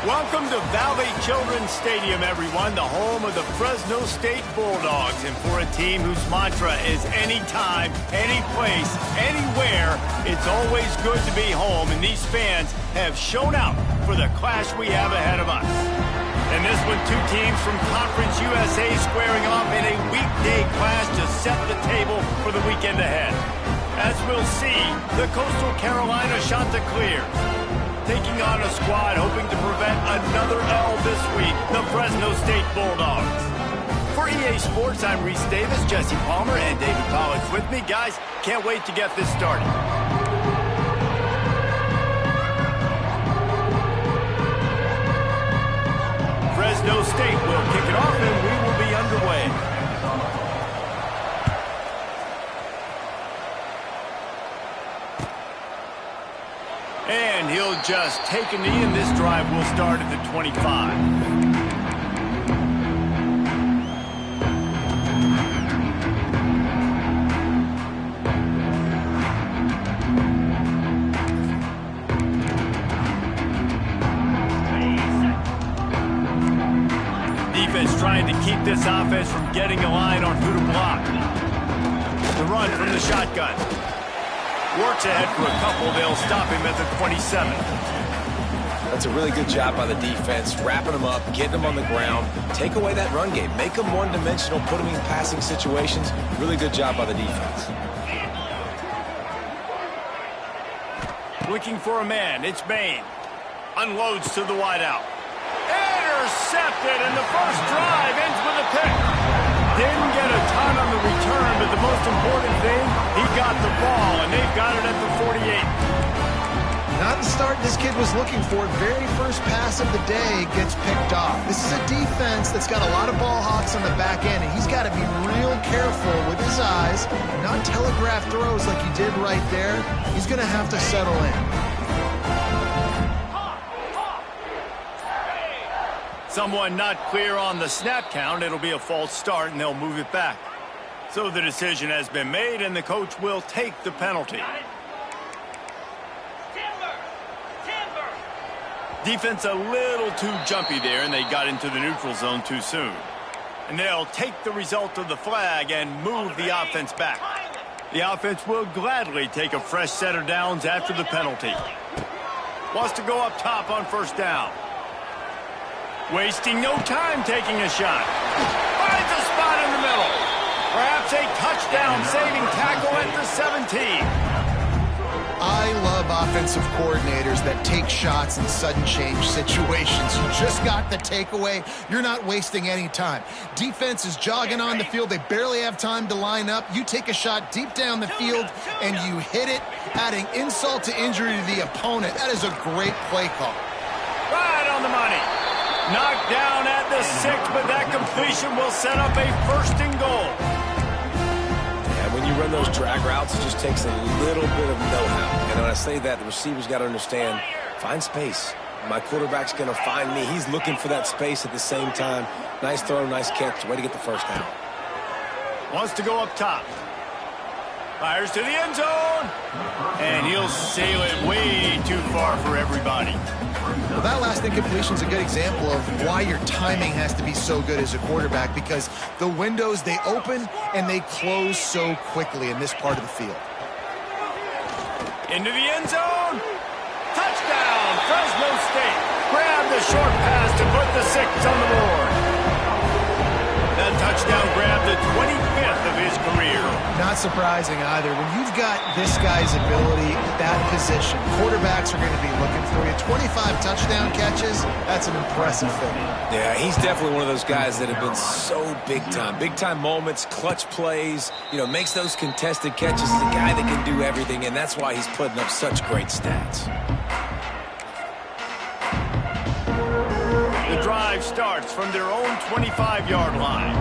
Welcome to Valley Children's Stadium, everyone, the home of the Fresno State Bulldogs. And for a team whose mantra is anytime, any place, anywhere, it's always good to be home. And these fans have shown out for the clash we have ahead of us. And this one, two teams from Conference USA squaring off in a weekday clash to set the table for the weekend ahead. As we'll see, the Coastal Carolina Chanticleers taking on a squad hoping to prevent another L this week, the Fresno State Bulldogs. For EA Sports, I'm Reese Davis, Jesse Palmer, and David Pollock's with me. Guys, can't wait to get this started. Fresno State will kick it off, and we will be underway. And he'll just take a knee, and this drive will start at the 25. Defense trying to keep this offense from getting a line on who to block. The run from the shotgun. Works ahead for a couple. They'll stop him at the 27. That's a really good job by the defense, wrapping them up, getting them on the ground, take away that run game, make them one-dimensional, put them in passing situations. Really good job by the defense. Looking for a man. It's Bain. Unloads to the wideout. Intercepted, and the first drive ends with a pick. Didn't get a ton on the return, but the most important thing, he got the ball, and they've got it at the 48. Not the start this kid was looking for. Very first pass of the day gets picked off. This is a defense that's got a lot of ball hawks on the back end, and he's got to be real careful with his eyes, not telegraph throws like he did right there. He's going to have to settle in. Someone not clear on the snap count. It'll be a false start, and they'll move it back. So the decision has been made, and the coach will take the penalty. Defense a little too jumpy there, and they got into the neutral zone too soon. And they'll take the result of the flag and move the offense back. The offense will gladly take a fresh set of downs after the penalty. Wants to go up top on first down. Wasting no time taking a shot. Finds a spot in the middle. Perhaps a touchdown-saving tackle at the 17. I love offensive coordinators that take shots in sudden change situations. You just got the takeaway. You're not wasting any time. Defense is jogging on the field. They barely have time to line up. You take a shot deep down the field, and you hit it, adding insult to injury to the opponent. That is a great play call. Right on the money. Knocked down at the 6, but that completion will set up a first and goal. Yeah, when you run those drag routes, it just takes a little bit of know-how. And when I say that, the receiver's got to understand, find space. My quarterback's going to find me. He's looking for that space at the same time. Nice throw, nice catch. Way to get the first down. Wants to go up top. Fires to the end zone. And he'll sail it way too far for everybody. Well, that last incompletion is a good example of why your timing has to be so good as a quarterback, because the windows, they open and they close so quickly in this part of the field. Into the end zone. Touchdown, Fresno State. Grab the short pass to put the 6 on the board. That touchdown grabbed the 25th of his career. Not surprising either. When you've got this guy's ability at that position, quarterbacks are going to be looking for you. 25 touchdown catches, that's an impressive thing. Yeah, he's definitely one of those guys that have been so big time. Big time moments, clutch plays, makes those contested catches. He's a guy that can do everything, and that's why he's putting up such great stats. The drive starts from their own 25-yard line.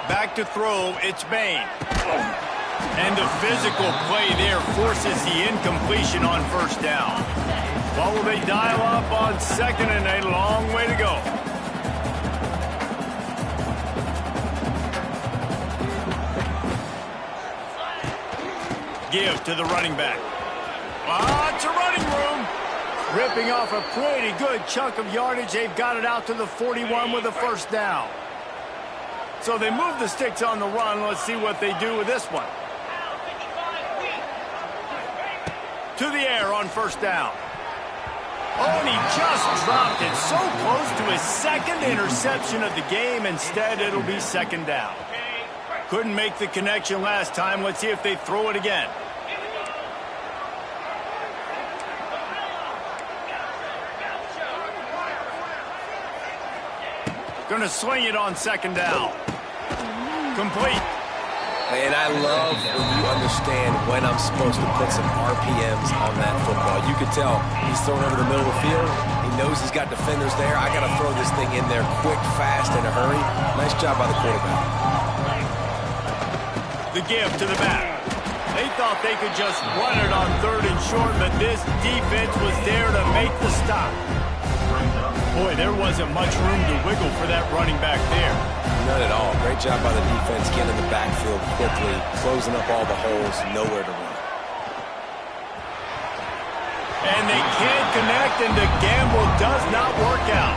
Back to throw, it's Bain. And the physical play there forces the incompletion on first down. What will they dial up on second and a long way to go? Give to the running back. Lots of running room. Ripping off a pretty good chunk of yardage. They've got it out to the 41 with a first down. So they move the sticks on the run. Let's see what they do with this one. To the air on first down. Oh, and he just dropped it so close to his second interception of the game. Instead, it'll be second down. Couldn't make the connection last time. Let's see if they throw it again. Gonna swing it on second down. Complete. And I love when you understand when I'm supposed to put some RPMs on that football. You could tell he's throwing over the middle of the field. He knows he's got defenders there. I got to throw this thing in there quick, fast, in a hurry. Nice job by the quarterback. The give to the back. They thought they could just run it on third and short, but this defense was there to make the stop. Boy, there wasn't much room to wiggle for that running back there. None at all. Great job by the defense getting in the backfield quickly, closing up all the holes, nowhere to run. And they can't connect, and the gamble does not work out.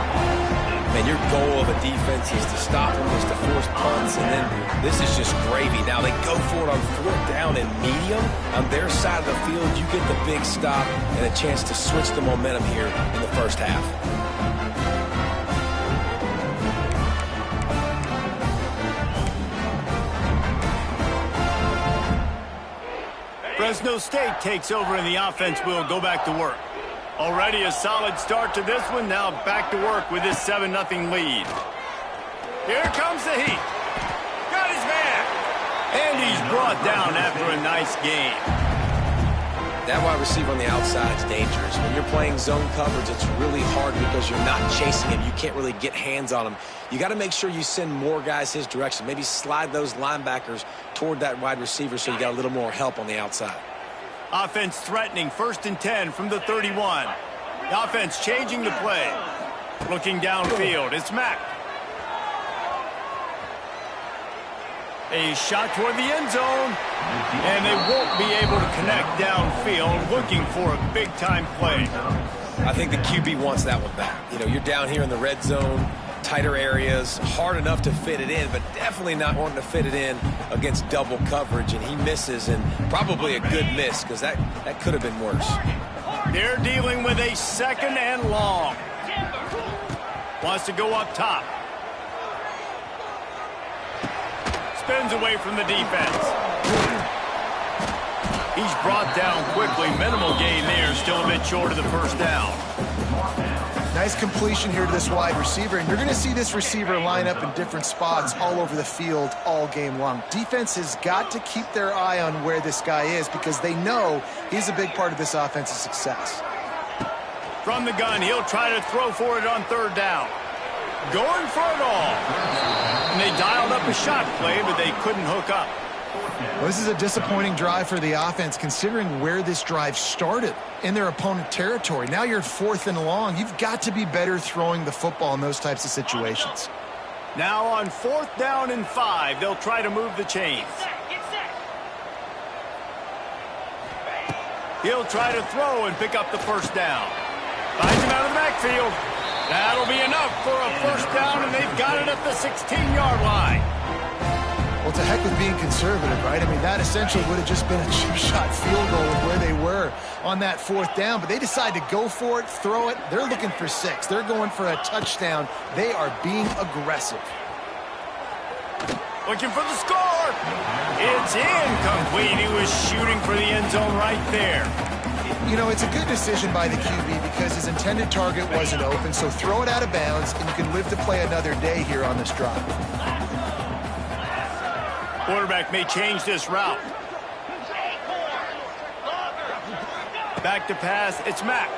Man, your goal of a defense is to stop them, is to force punts, and then this is just gravy. Now they go for it on fourth down and medium. On their side of the field, you get the big stop and a chance to switch the momentum here in the first half. Fresno State takes over and the offense will go back to work. Already a solid start to this one. Now back to work with this 7-0 lead. Here comes the heat. Got his man. And he's brought down after a nice game. That wide receiver on the outside is dangerous. When you're playing zone coverage, it's really hard because you're not chasing him. You can't really get hands on him. You got to make sure you send more guys his direction. Maybe slide those linebackers toward that wide receiver so you got a little more help on the outside. Offense threatening, 1st and 10 from the 31. The offense changing the play. Looking downfield, it's Mack. A shot toward the end zone. And they won't be able to connect downfield, looking for a big-time play. I think the QB wants that one back. You know, you're down here in the red zone, tighter areas, hard enough to fit it in, but definitely not wanting to fit it in against double coverage, and he misses, and probably a good miss because that could have been worse. They're dealing with a 2nd and long. Wants to go up top. Spins away from the defense. He's brought down quickly. Minimal gain there. Still a bit short of the first down. Nice completion here to this wide receiver, and you're going to see this receiver line up in different spots all over the field all game long. Defense has got to keep their eye on where this guy is because they know he's a big part of this offense's success. From the gun, he'll try to throw for it on 3rd down. Going for it all. And they dialed up a shot play, but they couldn't hook up. Well, this is a disappointing drive for the offense considering where this drive started in their opponent territory. Now you're 4th and long. You've got to be better throwing the football in those types of situations. Now on 4th down and 5, they'll try to move the chains. He'll try to throw and pick up the first down. Finds him out of the backfield. That'll be enough for a first down, and they've got it at the 16-yard line. Well, to heck with being conservative, right? I mean, that essentially would have just been a chip shot field goal with where they were on that 4th down, but they decide to go for it, throw it. They're looking for 6. They're going for a touchdown. They are being aggressive. Looking for the score. It's incomplete. He was shooting for the end zone right there. You know, it's a good decision by the QB because his intended target wasn't open, so throw it out of bounds, and you can live to play another day here on this drive. Quarterback may change this route. Back to pass, it's Mack.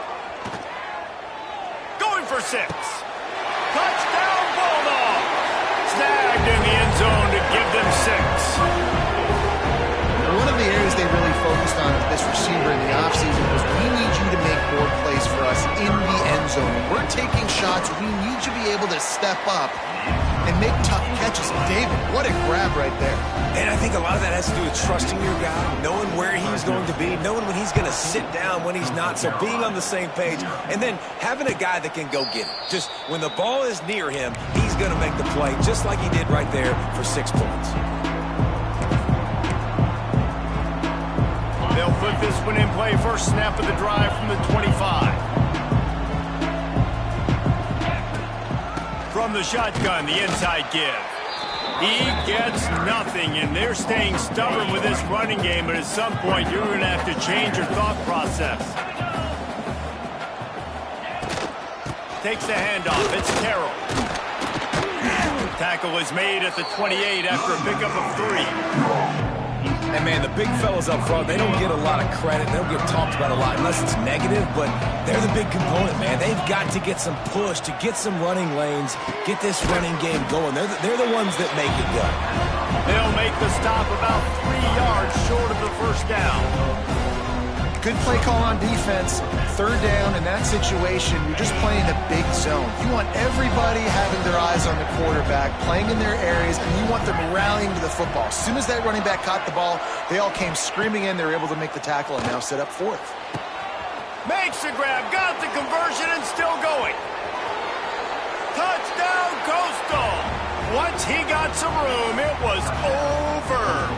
Going for 6. Touchdown Bulldog. Snagged in the end zone to give them 6. One of the areas they really focused on with this receiver in the offseason was we need you to make more plays for us in the end zone. When we're taking shots, we need you to be able to step up and make tough catches. David, what a grab right there. And I think a lot of that has to do with trusting your guy, knowing where he's going to be, knowing when he's going to sit down, when he's not, so being on the same page, and then having a guy that can go get it. Just when the ball is near him, he's going to make the play, just like he did right there for 6 points. They'll put this one in play. First snap of the drive from the 25. From the shotgun, the inside give. He gets nothing, and they're staying stubborn with this running game, but at some point you're going to have to change your thought process. Takes the handoff. It's Carroll. Tackle is made at the 28 after a pickup of 3. And, man, the big fellas up front, they don't get a lot of credit. They don't get talked about a lot unless it's negative, but they're the big component, man. They've got to get some push, to get some running lanes, get this running game going. They're the ones that make it go. They'll make the stop about 3 yards short of the first down. Good play call on defense. Third down in that situation, you're just playing a big zone. You want everybody having their eyes on the quarterback, playing in their areas, and you want them rallying to the football. As soon as that running back caught the ball, they all came screaming in. They were able to make the tackle and now set up fourth. Makes the grab, got the conversion, and still going. Touchdown, Coastal. Once he got some room, it was over.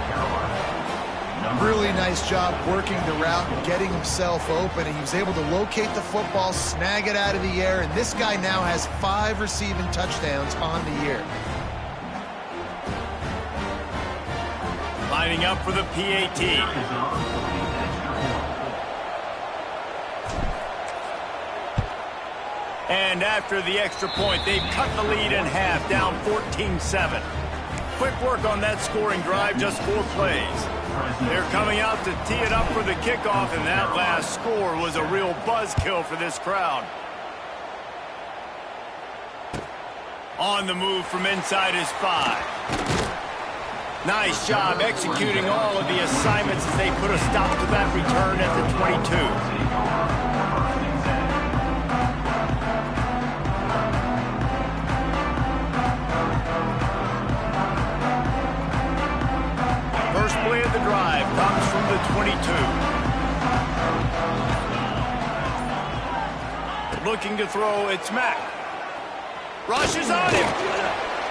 Really nice job working the route and getting himself open, and he was able to locate the football, snag it out of the air, and this guy now has 5 receiving touchdowns on the year. Lining up for the PAT. And after the extra point, they've cut the lead in half, down 14-7. Quick work on that scoring drive, just 4 plays. They're coming out to tee it up for the kickoff, and that last score was a real buzzkill for this crowd. On the move from inside his 5. Nice job executing all of the assignments as they put a stop to that return at the 22. First play of the drive comes from the 22. Looking to throw, it's Mack. Rushes on him.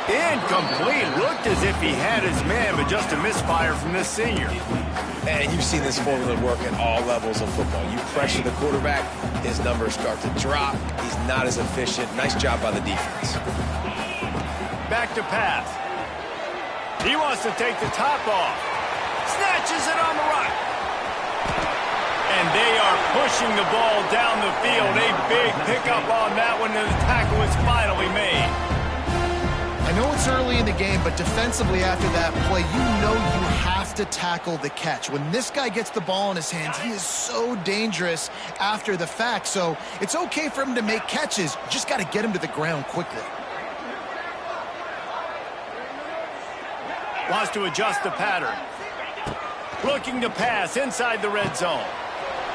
Incomplete. Looked as if he had his man, but just a misfire from this senior. And you've seen this formula work at all levels of football. You pressure the quarterback, his numbers start to drop. He's not as efficient. Nice job by the defense. Back to pass. He wants to take the top off. Snatches it on the right. And they are pushing the ball down the field. A big pickup on that one, and the tackle is finally made. I know it's early in the game, but defensively after that play, you know you have to tackle the catch. When this guy gets the ball in his hands, he is so dangerous after the fact. So it's okay for him to make catches. You just got to get him to the ground quickly. Wants to adjust the pattern. Looking to pass inside the red zone.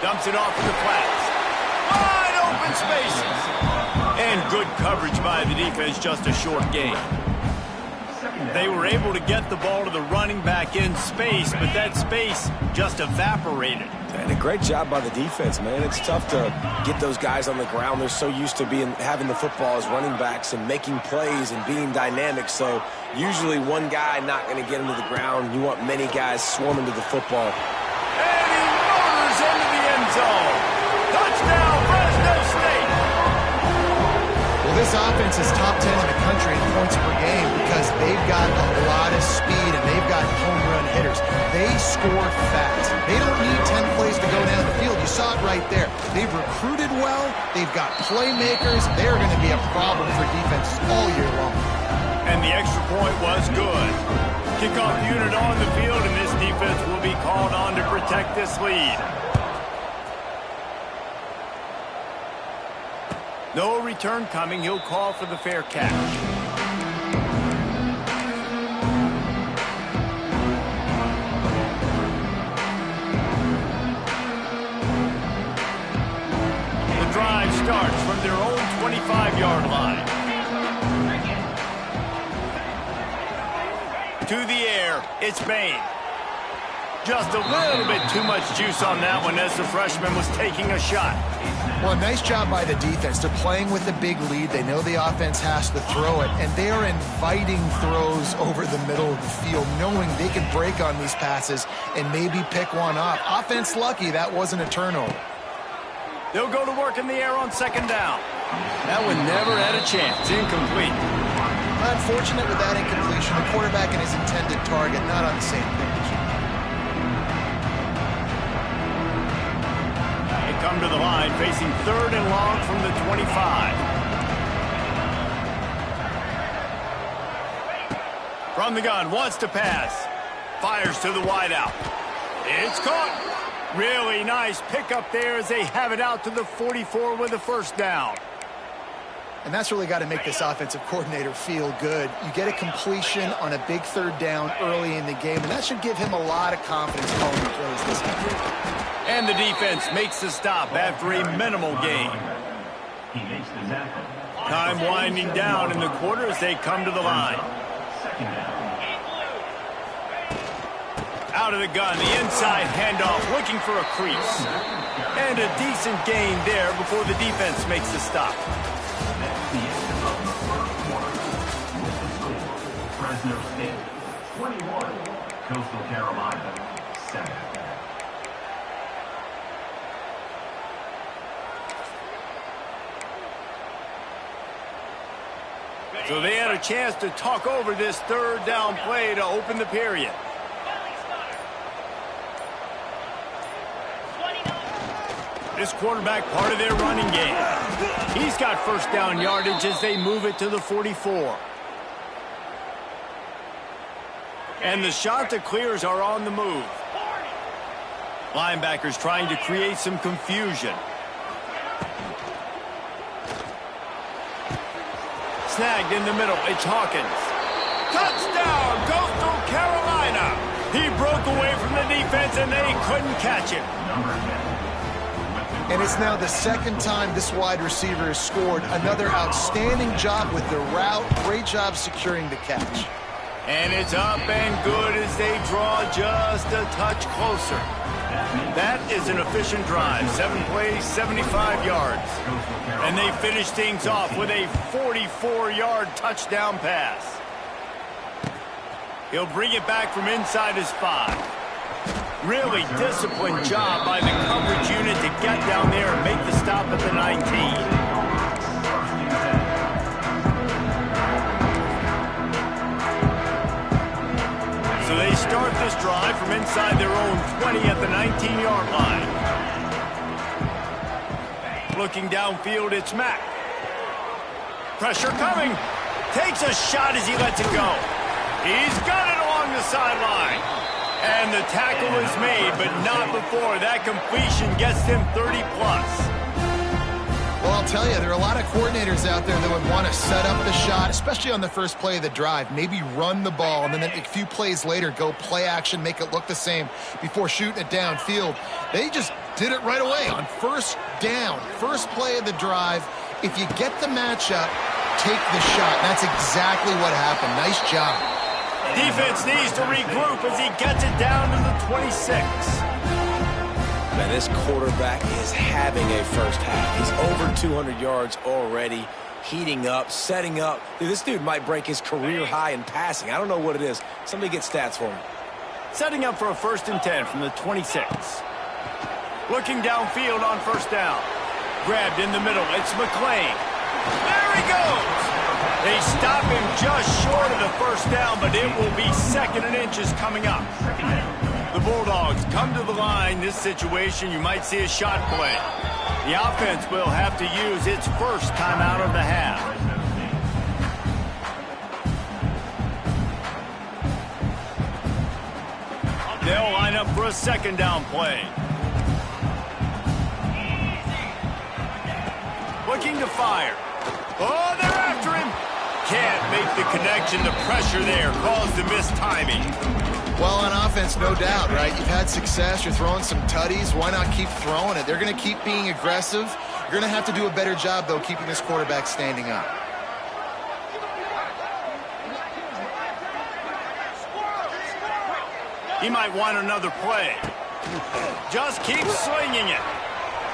Dumps it off to the flats. Wide open spaces. And good coverage by the defense, just a short gain. They were able to get the ball to the running back in space, but that space just evaporated. And a great job by the defense, man. It's tough to get those guys on the ground. They're so used to having the football as running backs and making plays and being dynamic. So usually one guy not going to get him to the ground. You want many guys swarming to the football. And he motors into the end zone. Touchdown, Fresno State. Well, this offense is top 10 in the country in points per game because they've got a lot of speed and they've got home run hitters. They score fast. They don't need 10 plays to go down the field. You saw it right there. They've recruited well. They've got playmakers. They're going to be a problem for defenses all year long. And the extra point was good. Kickoff unit on the field, and this defense will be called on to protect this lead. No return coming. He'll call for the fair catch. The drive starts from their own 25-yard line. to the air. It's Bain. Just a little bit too much juice on that one as the freshman was taking a shot. Well, nice job by the defense. They're playing with a big lead. They know the offense has to throw it, and they are inviting throws over the middle of the field, knowing they can break on these passes and maybe pick one off. Offense lucky that wasn't a turnover. They'll go to work in the air on second down. That one never had a chance. Incomplete. Unfortunate with that incompletion. The quarterback and his intended target not on the same page. Come to the line, facing 3rd and long from the 25. From the gun, wants to pass. Fires to the wideout. It's caught. Really nice pickup there as they have it out to the 44 with a first down. And that's really got to make this offensive coordinator feel good. You get a completion on a big 3rd down early in the game, and that should give him a lot of confidence calling the plays this game. And the defense makes the stop after a minimal gain. Time winding down in the quarter as they come to the line. Out of the gun, the inside handoff, looking for a crease. And a decent gain there before the defense makes the stop. Fresno State, 21. Coastal Carolina, 7. So they had a chance to talk over this 3rd down play to open the period. This quarterback part of their running game. He's got first down yardage as they move it to the 44. And the Chanticleers are on the move. Linebackers trying to create some confusion. Snagged in the middle. It's Hawkins. Touchdown, Coastal Carolina. He broke away from the defense and they couldn't catch him. And it's now the 2nd time this wide receiver has scored. Another outstanding job with the route. Great job securing the catch. And it's up and good as they draw just a touch closer. That is an efficient drive. 7 plays, 75 yards. And they finish things off with a 44-yard touchdown pass. He'll bring it back from inside his 5. Really disciplined job by the coverage unit to get down there and make the stop at the 19. So they start this drive from inside their own 20 at the 19-yard line. Looking downfield, it's Mack. Pressure coming. Takes a shot as he lets it go. He's got it along the sideline. And the tackle is made, but not before that completion gets them 30-plus. Well, I'll tell you, there are a lot of coordinators out there that would want to set up the shot, especially on the first play of the drive. Maybe run the ball, and then a few plays later, go play action, make it look the same before shooting it downfield. They just did it right away on first down, first play of the drive. If you get the matchup, take the shot. That's exactly what happened. Nice job. Defense needs to regroup as he gets it down to the 26. Man, this quarterback is having a first half. He's over 200 yards already, heating up, setting up. Dude, this dude might break his career high in passing. I don't know what it is. Somebody get stats for him. Setting up for a 1st and 10 from the 26. Looking downfield on first down. Grabbed in the middle. It's McClain. There he goes. They stop him just short of the first down, but it will be 2nd and inches coming up. The Bulldogs come to the line. This situation, you might see a shot play. The offense will have to use its first timeout of the half. They'll line up for a 2nd down play. Looking to fire. Oh, they're after him. Can't make the connection. The pressure there caused the mistiming. Well, on offense, no doubt, right? You've had success. You're throwing some tutties. Why not keep throwing it? They're going to keep being aggressive. You're going to have to do a better job, though, keeping this quarterback standing up. He might want another play. Just keep slinging it.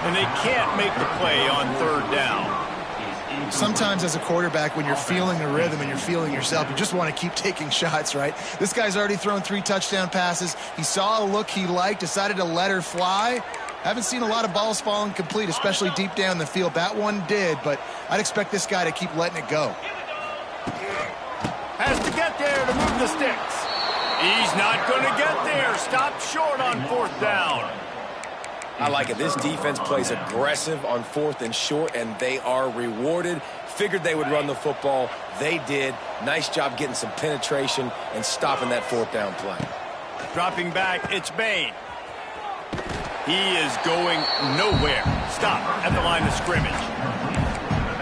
And they can't make the play on 3rd down. Sometimes as a quarterback, when you're feeling the rhythm and you're feeling yourself, you just want to keep taking shots, right? This guy's already thrown 3 touchdown passes. He saw a look he liked, decided to let her fly. Haven't seen a lot of balls fall incomplete, especially deep down the field. That one did, but I'd expect this guy to keep letting it go. Has to get there to move the sticks. He's not going to get there. Stopped short on 4th down. I like it. This defense plays aggressive on 4th and short, and they are rewarded. Figured they would run the football. They did. Nice job getting some penetration and stopping that 4th down play. Dropping back, it's Bain. He is going nowhere. Stop at the line of scrimmage.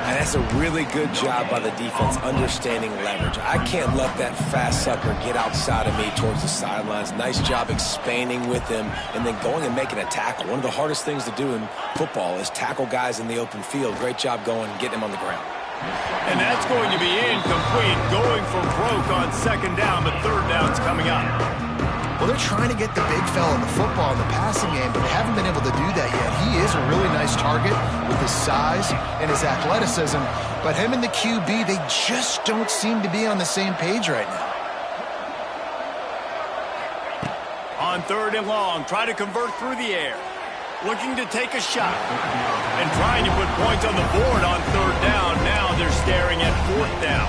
And that's a really good job by the defense understanding leverage. I can't let that fast sucker get outside of me towards the sidelines. Nice job expanding with him and then going and making a tackle. One of the hardest things to do in football is tackle guys in the open field. Great job going and getting him on the ground. And that's going to be incomplete. Going for broke on 2nd down, but 3rd down's coming up. Well, they're trying to get the big fella the football in the passing game, but they haven't been able to do that yet. He is a really nice target with his size and his athleticism, but him and the QB, they just don't seem to be on the same page right now. On 3rd and long, try to convert through the air. Looking to take a shot. And trying to put points on the board on 3rd down. Now they're staring at 4th down.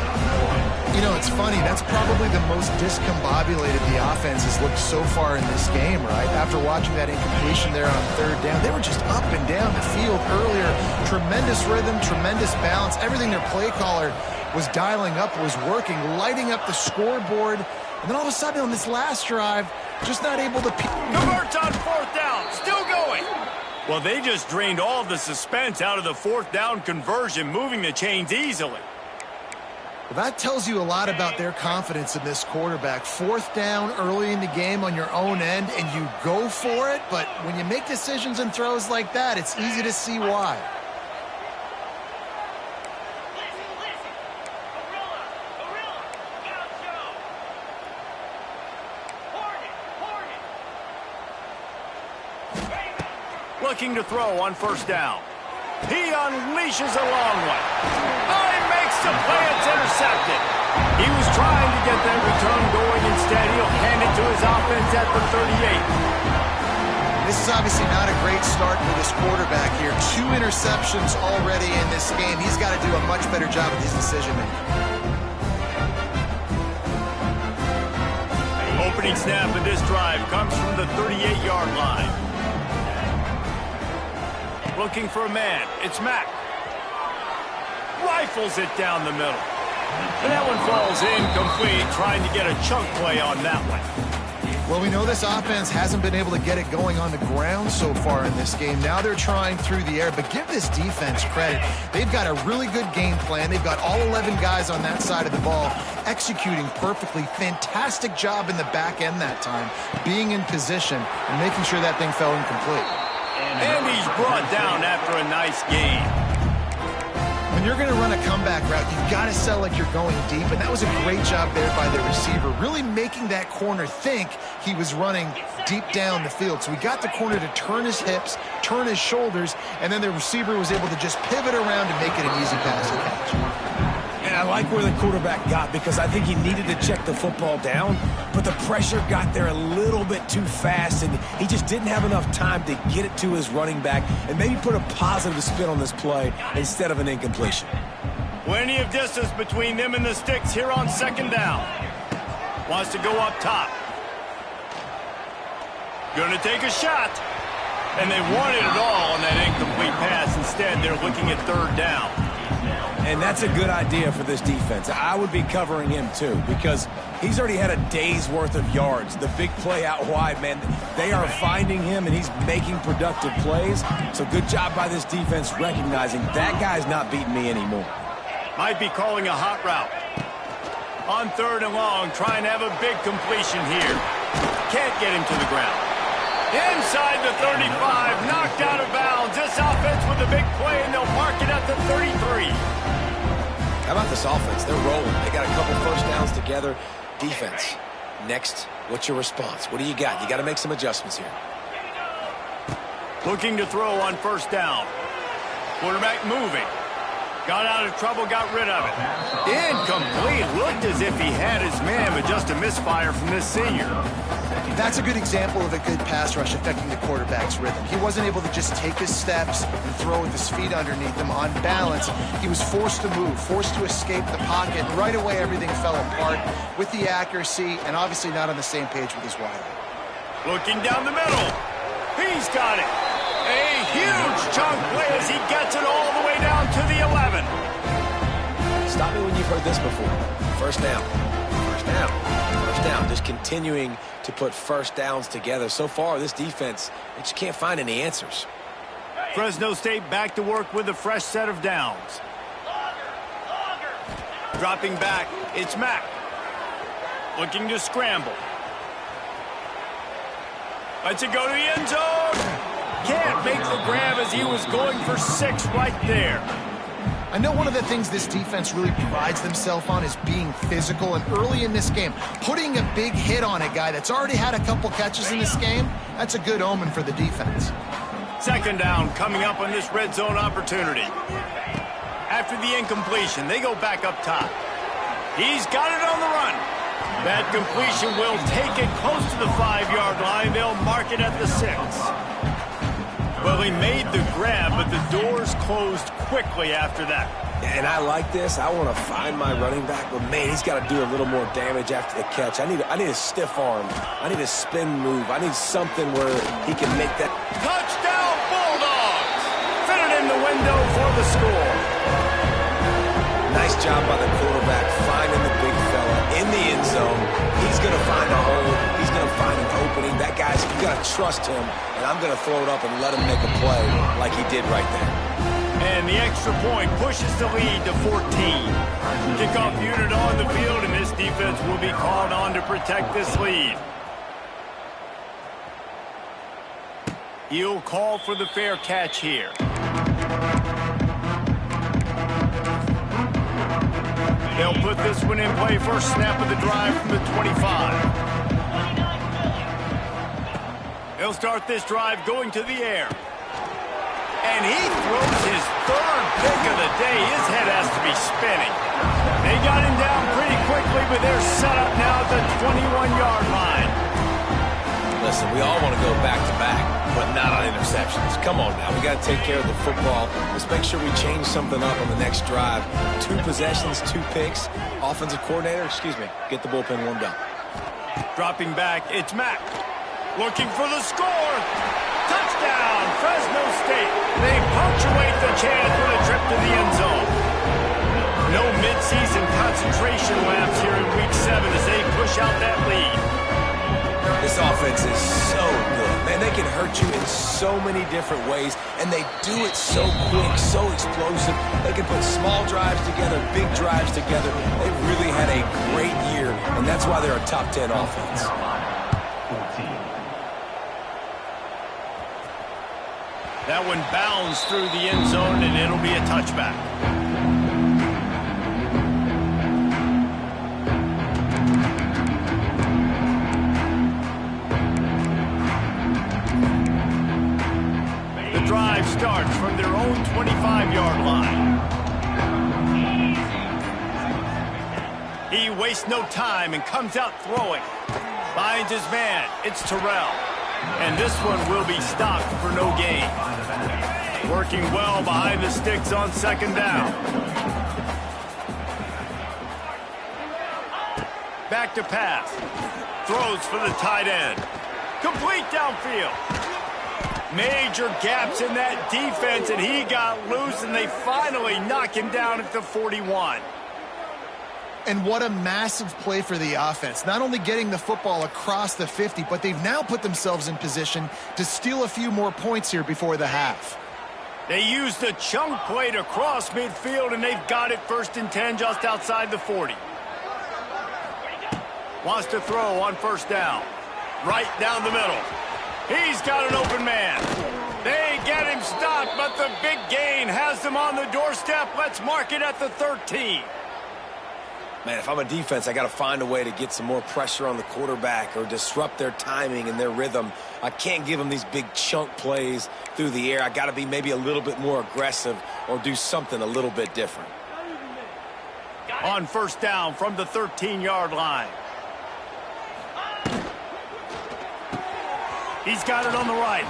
You know, it's funny. That's probably the most discombobulated the offense has looked so far in this game, right? After watching that incompletion there on 3rd down, they were just up and down the field earlier. Tremendous rhythm, tremendous balance. Everything their play caller was dialing up was working, lighting up the scoreboard. And then all of a sudden on this last drive, just not able to... Converts on 4th down. Still going. Well, they just drained all the suspense out of the 4th down conversion, moving the chains easily. Well, that tells you a lot about their confidence in this quarterback. 4th down early in the game on your own end, and you go for it. But when you make decisions and throws like that, it's easy to see why. Looking to throw on 1st down. He unleashes a long one. Oh, he makes the play. It's intercepted. He was trying to get that return going. Instead, he'll hand it to his offense at the 38. This is obviously not a great start for this quarterback here. 2 interceptions already in this game. He's got to do a much better job with his decision-making. Opening snap of this drive comes from the 38-yard line. Looking for a man. It's Mack. Rifles it down the middle. And that one falls incomplete, trying to get a chunk play on that one. Well, we know this offense hasn't been able to get it going on the ground so far in this game. Now they're trying through the air, but give this defense credit. They've got a really good game plan. They've got all 11 guys on that side of the ball executing perfectly. Fantastic job in the back end that time, being in position and making sure that thing fell incomplete. And he's brought down after a nice game. When you're going to run a comeback route, you've got to sell like you're going deep, and that was a great job there by the receiver, really making that corner think he was running deep down the field. So he got the corner to turn his hips, turn his shoulders, and then the receiver was able to just pivot around and make it an easy pass to catch. And I like where the quarterback got because I think he needed to check the football down, but the pressure got there a little bit too fast, and he just didn't have enough time to get it to his running back and maybe put a positive spin on this play instead of an incompletion. Plenty of distance between them and the sticks here on 2nd down. Wants to go up top. Going to take a shot. And they wanted it all on that incomplete pass. Instead, they're looking at 3rd down. And that's a good idea for this defense. I would be covering him too because he's already had a day's worth of yards. The big play out wide, man, they are finding him and he's making productive plays. So good job by this defense recognizing that guy's not beating me anymore. Might be calling a hot route. On 3rd and long, trying to have a big completion here. Can't get him to the ground. Inside the 35, knocked out of bounds. This offense with a big play, and they'll mark it at the 33. How about this offense? They're rolling. They got a couple 1st downs together. Defense, Next, what's your response? What do you got? You got to make some adjustments here. Looking to throw on first down. Quarterback moving. Got out of trouble, got rid of it. Incomplete. Looked as if he had his man, but just a misfire from this senior. That's a good example of a good pass rush affecting the quarterback's rhythm. He wasn't able to just take his steps and throw with his feet underneath him on balance. He was forced to move, forced to escape the pocket. Right away, everything fell apart with the accuracy and obviously not on the same page with his wide. Looking down the middle. He's got it. A huge chunk play as he gets it all the way down to the 11. Stop me when you've heard this before. First down. First down. First down. Just continuing to put first downs together. So far, this defense, they just can't find any answers. Fresno State back to work with a fresh set of downs. Dropping back, it's Mack. Looking to scramble. Lets it go to the end zone. Can't make the grab as he was going for 6 right there. I know one of the things this defense really prides themselves on is being physical, and early in this game, putting a big hit on a guy that's already had a couple catches in this game, that's a good omen for the defense. Second down coming up on this red zone opportunity. After the incompletion, they go back up top. He's got it on the run. That completion will take it close to the 5-yard line. They'll mark it at the 6. Well, he made the grab, but the doors closed quickly after that. And I like this. I want to find my running back, but man, he's got to do a little more damage after the catch. I need a stiff arm. I need a spin move. I need something where he can make that. Touchdown, Bulldogs! Fit it in the window for the score. Nice job by the quarterback finding the big fella in the end zone. He's going to find a hole. He's going to find an opening. That guy's, you got to trust him, and I'm going to throw it up and let him make a play like he did right there. And the extra point pushes the lead to 14. Kickoff unit on the field, and this defense will be called on to protect this lead. He'll call for the fair catch here. They'll put this one in play. First snap of the drive from the 25. They'll start this drive going to the air. And he throws his third pick of the day. His head has to be spinning. They got him down pretty quickly, but they're set up now at the 21-yard line. Listen, we all want to go back-to-back, but not on interceptions. Come on now. We got to take care of the football. Let's make sure we change something up on the next drive. 2 possessions, 2 picks. Offensive coordinator, get the bullpen warmed up. Dropping back, it's Mack. Looking for the score. Touchdown, Fresno State. They punctuate the chance with a trip to the end zone. No midseason concentration laps here in Week 7 as they push out that lead. This offense is so good. Man, they can hurt you in so many different ways, and they do it so quick, so explosive. They can put small drives together, big drives together. They've really had a great year, and that's why they're a top 10 offense. That one bounds through the end zone, and it'll be a touchback. The drive starts from their own 25-yard line. He wastes no time and comes out throwing. Finds his man. It's Terrell. And this one will be stopped for no gain. Working well behind the sticks on second down. Back to pass. Throws for the tight end. Complete downfield. Major gaps in that defense, and he got loose, and they finally knock him down at the 41. And what a massive play for the offense. Not only getting the football across the 50, but they've now put themselves in position to steal a few more points here before the half. They used the chunk play to cross midfield, and they've got it 1st and 10 just outside the 40. Wants to throw on first down. Right down the middle. He's got an open man. They get him stopped, but the big gain has them on the doorstep. Let's mark it at the 13. Man, if I'm a defense, I got to find a way to get some more pressure on the quarterback or disrupt their timing and their rhythm. I can't give them these big chunk plays through the air. I got to be maybe a little bit more aggressive or do something a little bit different. On first down from the 13-yard line. He's got it on the right.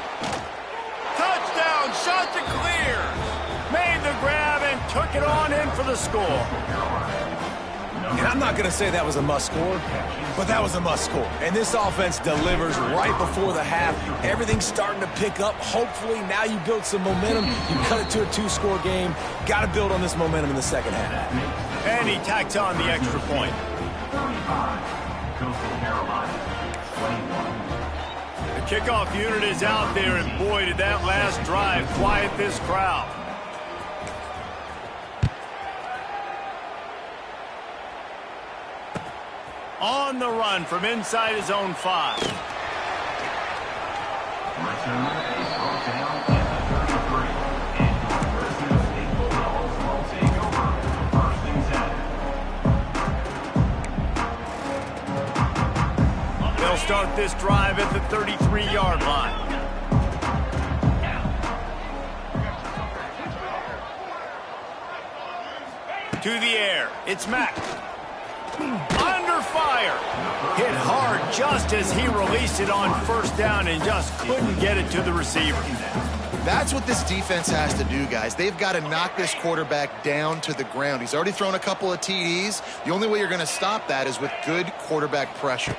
Touchdown, shot to clear. Made the grab and took it on in for the score. And I'm not going to say that was a must-score, but that was a must-score. And this offense delivers right before the half. Everything's starting to pick up. Hopefully, now you build some momentum. You cut it to a 2-score game. Got to build on this momentum in the second half. And he tacks on the extra point. 35, Coastal Carolina, 21. The kickoff unit is out there, and boy, did that last drive quiet this crowd. On the run from inside his own 5. Return a first down at the 33. And your Fresno State Bulldogs will take over 1st and 10. They'll start this drive at the 33-yard line. To the air, it's Mack. Under fire. Hit hard just as he released it on first down and just couldn't get it to the receiver. That's what this defense has to do, guys. They've got to knock this quarterback down to the ground. He's already thrown a couple of TDs. The only way you're going to stop that is with good quarterback pressure.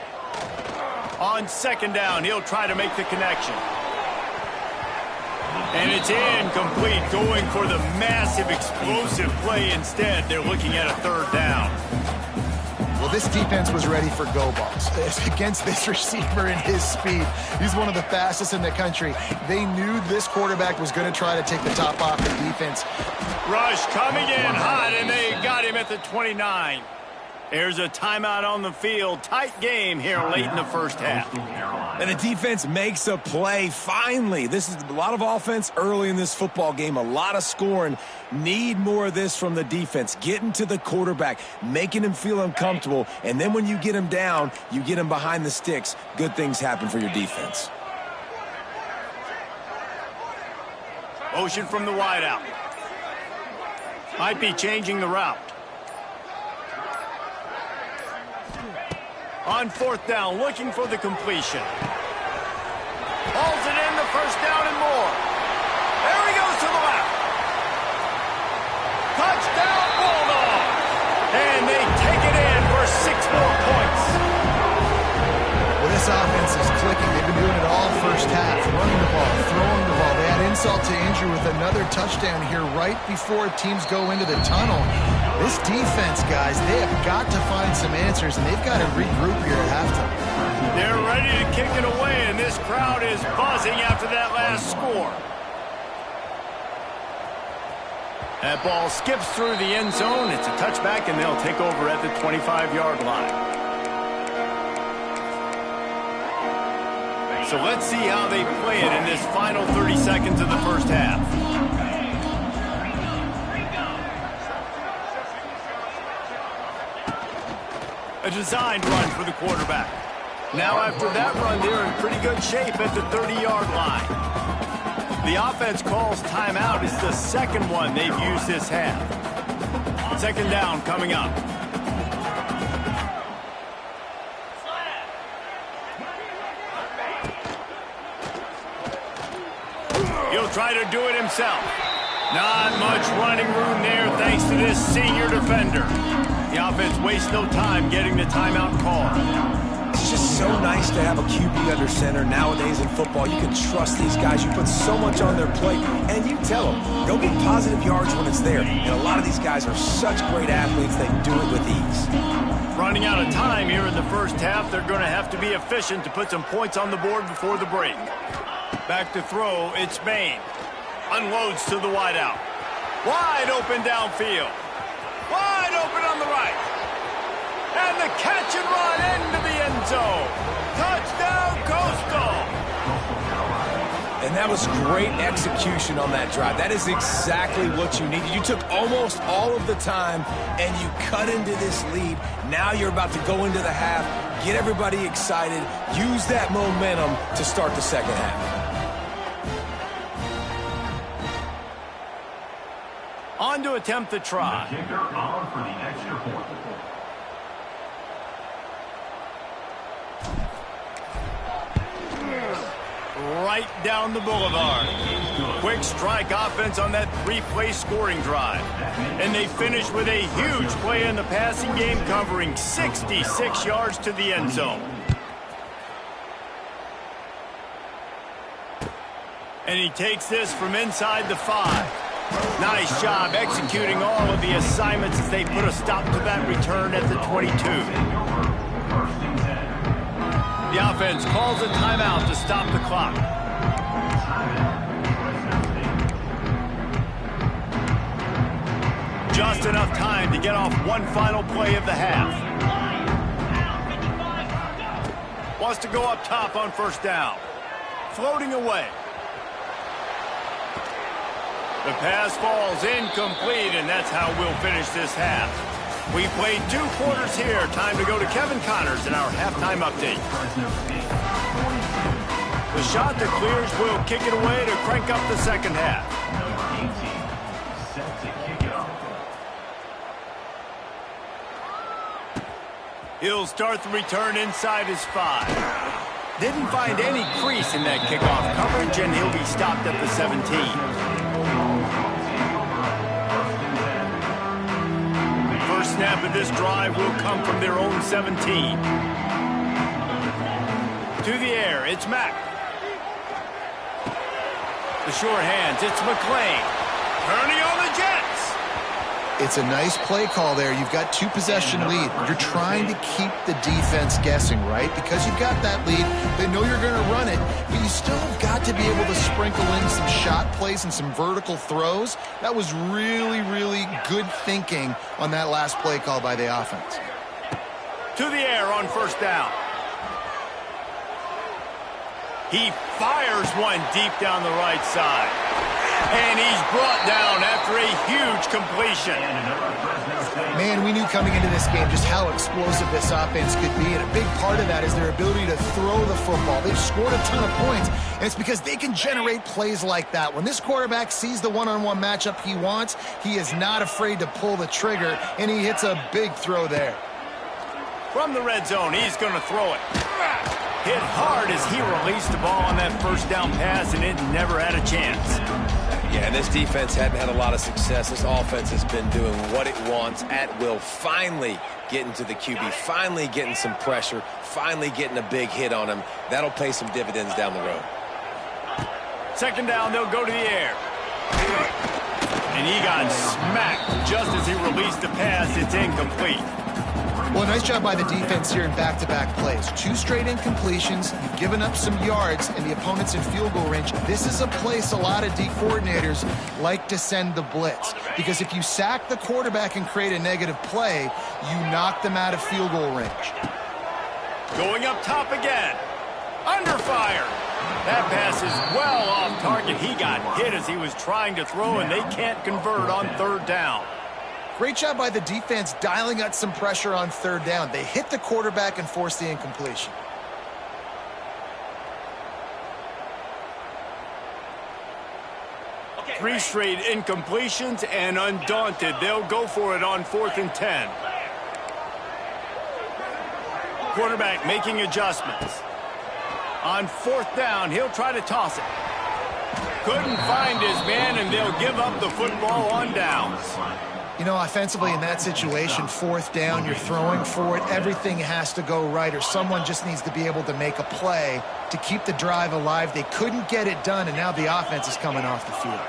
On second down, he'll try to make the connection. And it's incomplete, going for the massive explosive play instead. They're looking at a 3rd down. Well, this defense was ready for go balls against this receiver and his speed. He's one of the fastest in the country. They knew this quarterback was going to try to take the top off the defense. Rush coming in hot, and they got him at the 29. There's a timeout on the field. Tight game here late in the first half. And the defense makes a play, finally. This is a lot of offense early in this football game, a lot of scoring. Need more of this from the defense. Getting to the quarterback, making him feel uncomfortable, and then when you get him down, you get him behind the sticks. Good things happen for your defense. Motion from the wideout. Might be changing the route. On 4th down, looking for the completion. Hauls it in, the first down and more. There he goes to the left. Touchdown, Bulldogs! And they take it in for 6 more points. Well, this offense is clicking. They've been doing it all first half. Running the ball, throwing the ball. They add insult to injury with another touchdown here right before teams go into the tunnel. This defense, guys, they have got to find some answers, and they've got to regroup here at halftime. They're ready to kick it away, and this crowd is buzzing after that last score. That ball skips through the end zone. It's a touchback, and they'll take over at the 25-yard line. So let's see how they play it in this final 30 seconds of the first half. A designed run for the quarterback. Now after that run, they're in pretty good shape at the 30-yard line. The offense calls timeout. It's the second one they've used this half. 2nd down coming up. He'll try to do it himself. Not much running room there thanks to this senior defender. The offense wastes no time getting the timeout call. It's just so nice to have a QB under center. Nowadays in football, you can trust these guys. You put so much on their plate, and you tell them, go get positive yards when it's there. And a lot of these guys are such great athletes, they do it with ease. Running out of time here in the first half, they're going to have to be efficient to put some points on the board before the break. Back to throw, it's Bain. Unloads to the wideout. Wide open downfield. Wide open on the right. And the catch and run into the end zone. Touchdown, Coastal. And that was great execution on that drive. That is exactly what you needed. You took almost all of the time, and you cut into this lead. Now you're about to go into the half, get everybody excited, use that momentum to start the second half. On to attempt the try. The kicker on for the extra point. Right down the boulevard. Quick strike offense on that three-play scoring drive. And they finish with a huge play in the passing game, covering 66 yards to the end zone. And he takes this from inside the 5. Nice job executing all of the assignments as they put a stop to that return at the 22. The offense calls a timeout to stop the clock. Just enough time to get off one final play of the half. Wants to go up top on first down. Floating away. The pass falls incomplete, and that's how we'll finish this half. We played 2 quarters here. Time to go to Kevin Connors in our halftime update. The shot that clears will kick it away to crank up the second half. Number 18, set to kick it off. He'll start the return inside his 5. Didn't find any crease in that kickoff coverage, and he'll be stopped at the 17. First snap of this drive will come from their own 17. To the air, it's Mack. The short hands, it's McClain. Turning on the Jets. It's a nice play call there. You've got 2-possession lead. You're trying to keep the defense guessing, right? Because you've got that lead, they know you're going to run it, but you still have got to be able to sprinkle in some shot plays and some vertical throws. That was really, really good thinking on that last play call by the offense. To the air on first down. He fires one deep down the right side. And he's brought down after a huge completion. Man, we knew coming into this game just how explosive this offense could be, and a big part of that is their ability to throw the football. They've scored a ton of points, and it's because they can generate plays like that. When this quarterback sees the one-on-one matchup he wants, he is not afraid to pull the trigger, and he hits a big throw there. From the red zone, he's going to throw it. Hit hard as he released the ball on that first down pass, and it never had a chance. Yeah, and this defense hadn't had a lot of success. This offense has been doing what it wants at will. Finally getting to the QB, finally getting some pressure, finally getting a big hit on him. That'll pay some dividends down the road. Second down, they'll go to the air. And he got smacked just as he released the pass. It's incomplete. Well, nice job by the defense here in back-to-back plays. 2 straight incompletions, you've given up some yards, and the opponent's in field goal range. This is a place a lot of D coordinators like to send the blitz, because if you sack the quarterback and create a negative play, you knock them out of field goal range. Going up top again. Under fire. That pass is well off target. He got hit as he was trying to throw, and they can't convert on third down. Great job by the defense dialing out some pressure on third down. They hit the quarterback and forced the incompletion. Okay. 3 straight incompletions, and undaunted, they'll go for it on 4th and 10. Quarterback making adjustments. On 4th down, he'll try to toss it. Couldn't find his man, and they'll give up the football on downs. You know, offensively in that situation, 4th down, you're throwing for it. Everything has to go right, or someone just needs to be able to make a play to keep the drive alive. They couldn't get it done, and now the offense is coming off the field.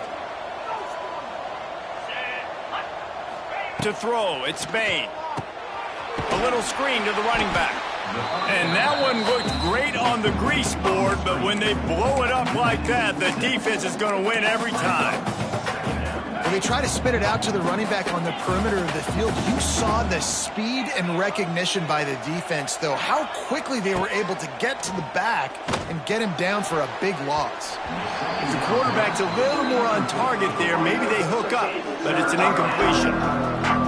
To throw, it's Bain. A little screen to the running back. And that one looked great on the grease board, but when they blow it up like that, the defense is going to win every time. When they try to spit it out to the running back on the perimeter of the field, you saw the speed and recognition by the defense, though, how quickly they were able to get to the back and get him down for a big loss. If the quarterback's a little more on target there, maybe they hook up, but it's an incompletion.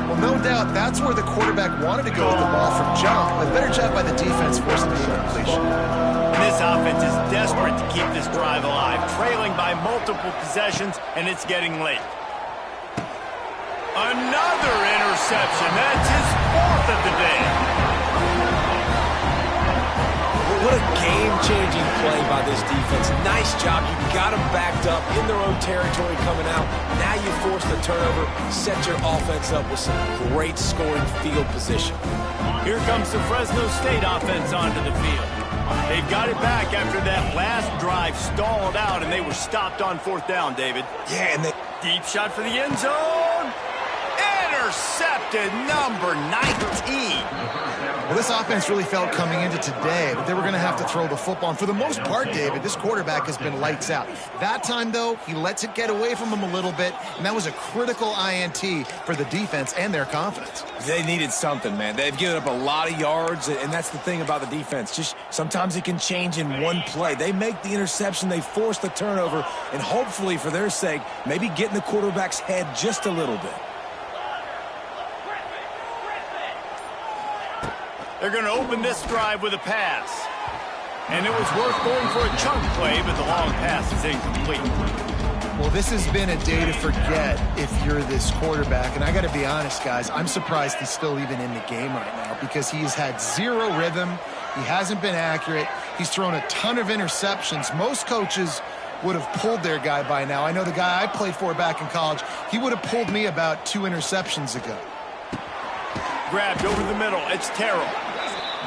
Well, no doubt that's where the quarterback wanted to go with the ball from jump, but better job by the defense forcing the incompletion. And this offense is desperate to keep this drive alive, trailing by multiple possessions, and it's getting late. Another interception. That's his fourth of the day. What a game-changing play by this defense. Nice job. You got them backed up in their own territory coming out. Now you force the turnover, set your offense up with some great scoring field position. Here comes the Fresno State offense onto the field. They've got it back after that last drive stalled out, and they were stopped on fourth down, David. Yeah, and Deep shot for the end zone. Intercepted, number 19. Well, this offense really felt coming into today that they were going to have to throw the football. And for the most part, David, this quarterback has been lights out. That time, though, he lets it get away from him a little bit, and that was a critical INT for the defense and their confidence. they needed something, man. They've given up a lot of yards, and that's the thing about the defense. Just sometimes it can change in one play. They make the interception, they force the turnover, and hopefully, for their sake, maybe get in the quarterback's head just a little bit. They're going to open this drive with a pass. And it was worth going for a chunk play, but the long pass is incomplete. Well, this has been a day to forget if you're this quarterback. And I got to be honest, guys, I'm surprised he's still even in the game right now because he's had zero rhythm. He hasn't been accurate. He's thrown a ton of interceptions. Most coaches would have pulled their guy by now. I know the guy I played for back in college, he would have pulled me about 2 interceptions ago. Grabbed over the middle. It's Terrell.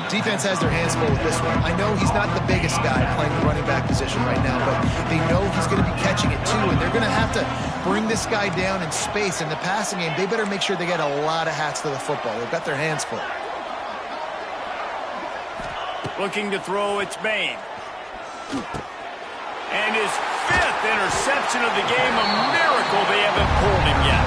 Defense has their hands full with this one. I know he's not the biggest guy playing the running back position right now, but they know he's going to be catching it too, and they're going to have to bring this guy down in space. In the passing game, they better make sure they get a lot of hats to the football. They've got their hands full. Looking to throw, it's Bain. And his 5th interception of the game, a miracle they haven't pulled him yet.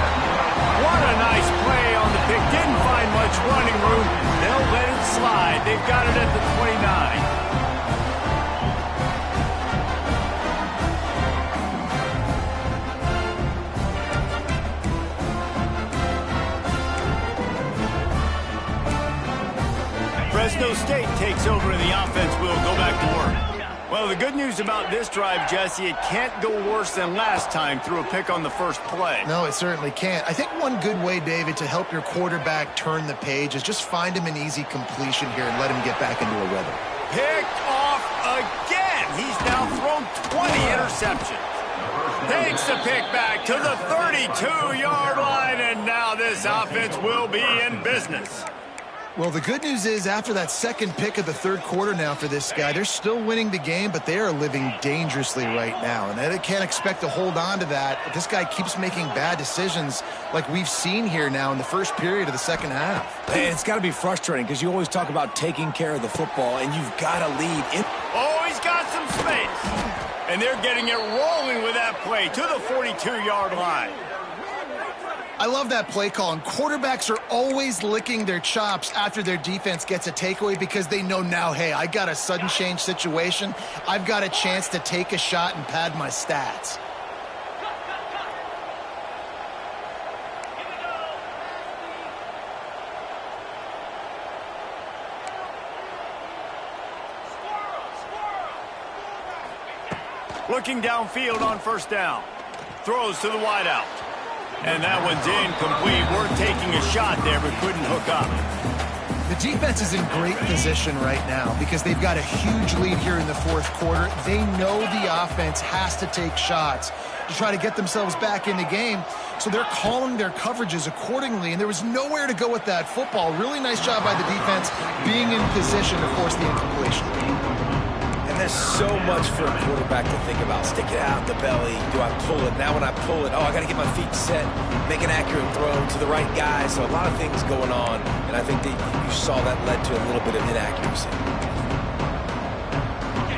What a nice play on the pick. Didn't find much running room. They'll let it slide. They've got it at the 29. Fresno State takes over and the offense will go back to work. Well, the good news about this drive, Jesse, it can't go worse than last time through a pick on the first play. No, it certainly can't. I think one good way, David, to help your quarterback turn the page is just find him an easy completion here and let him get back into a rhythm. Picked off again. He's now thrown 20 interceptions. Takes the pick back to the 32-yard line, and now this offense will be in business. Well, the good news is after that second pick of the third quarter now for this guy, they're still winning the game, but they are living dangerously right now. And they can't expect to hold on to that. But this guy keeps making bad decisions like we've seen here now in the first period of the second half. And it's got to be frustrating because you always talk about taking care of the football, and you've got to lead. Oh, he's got some space. And they're getting it rolling with that play to the 42-yard line. I love that play call, and quarterbacks are always licking their chops after their defense gets a takeaway because they know now, hey, I got a sudden change situation. I've got a chance to take a shot and pad my stats. Looking downfield on first down. Throws to the wideout. And that one's incomplete. We're taking a shot there, but couldn't hook up. The defense is in great position right now because they've got a huge lead here in the fourth quarter. They know the offense has to take shots to try to get themselves back in the game. So they're calling their coverages accordingly, and there was nowhere to go with that football. Really nice job by the defense being in position to force the incompletion. And there's so much for a quarterback to think about. Stick it out the belly. Do I pull it? Now when I pull it, oh, I got to get my feet set, make an accurate throw to the right guy. So a lot of things going on, and I think that you saw that led to a little bit of inaccuracy.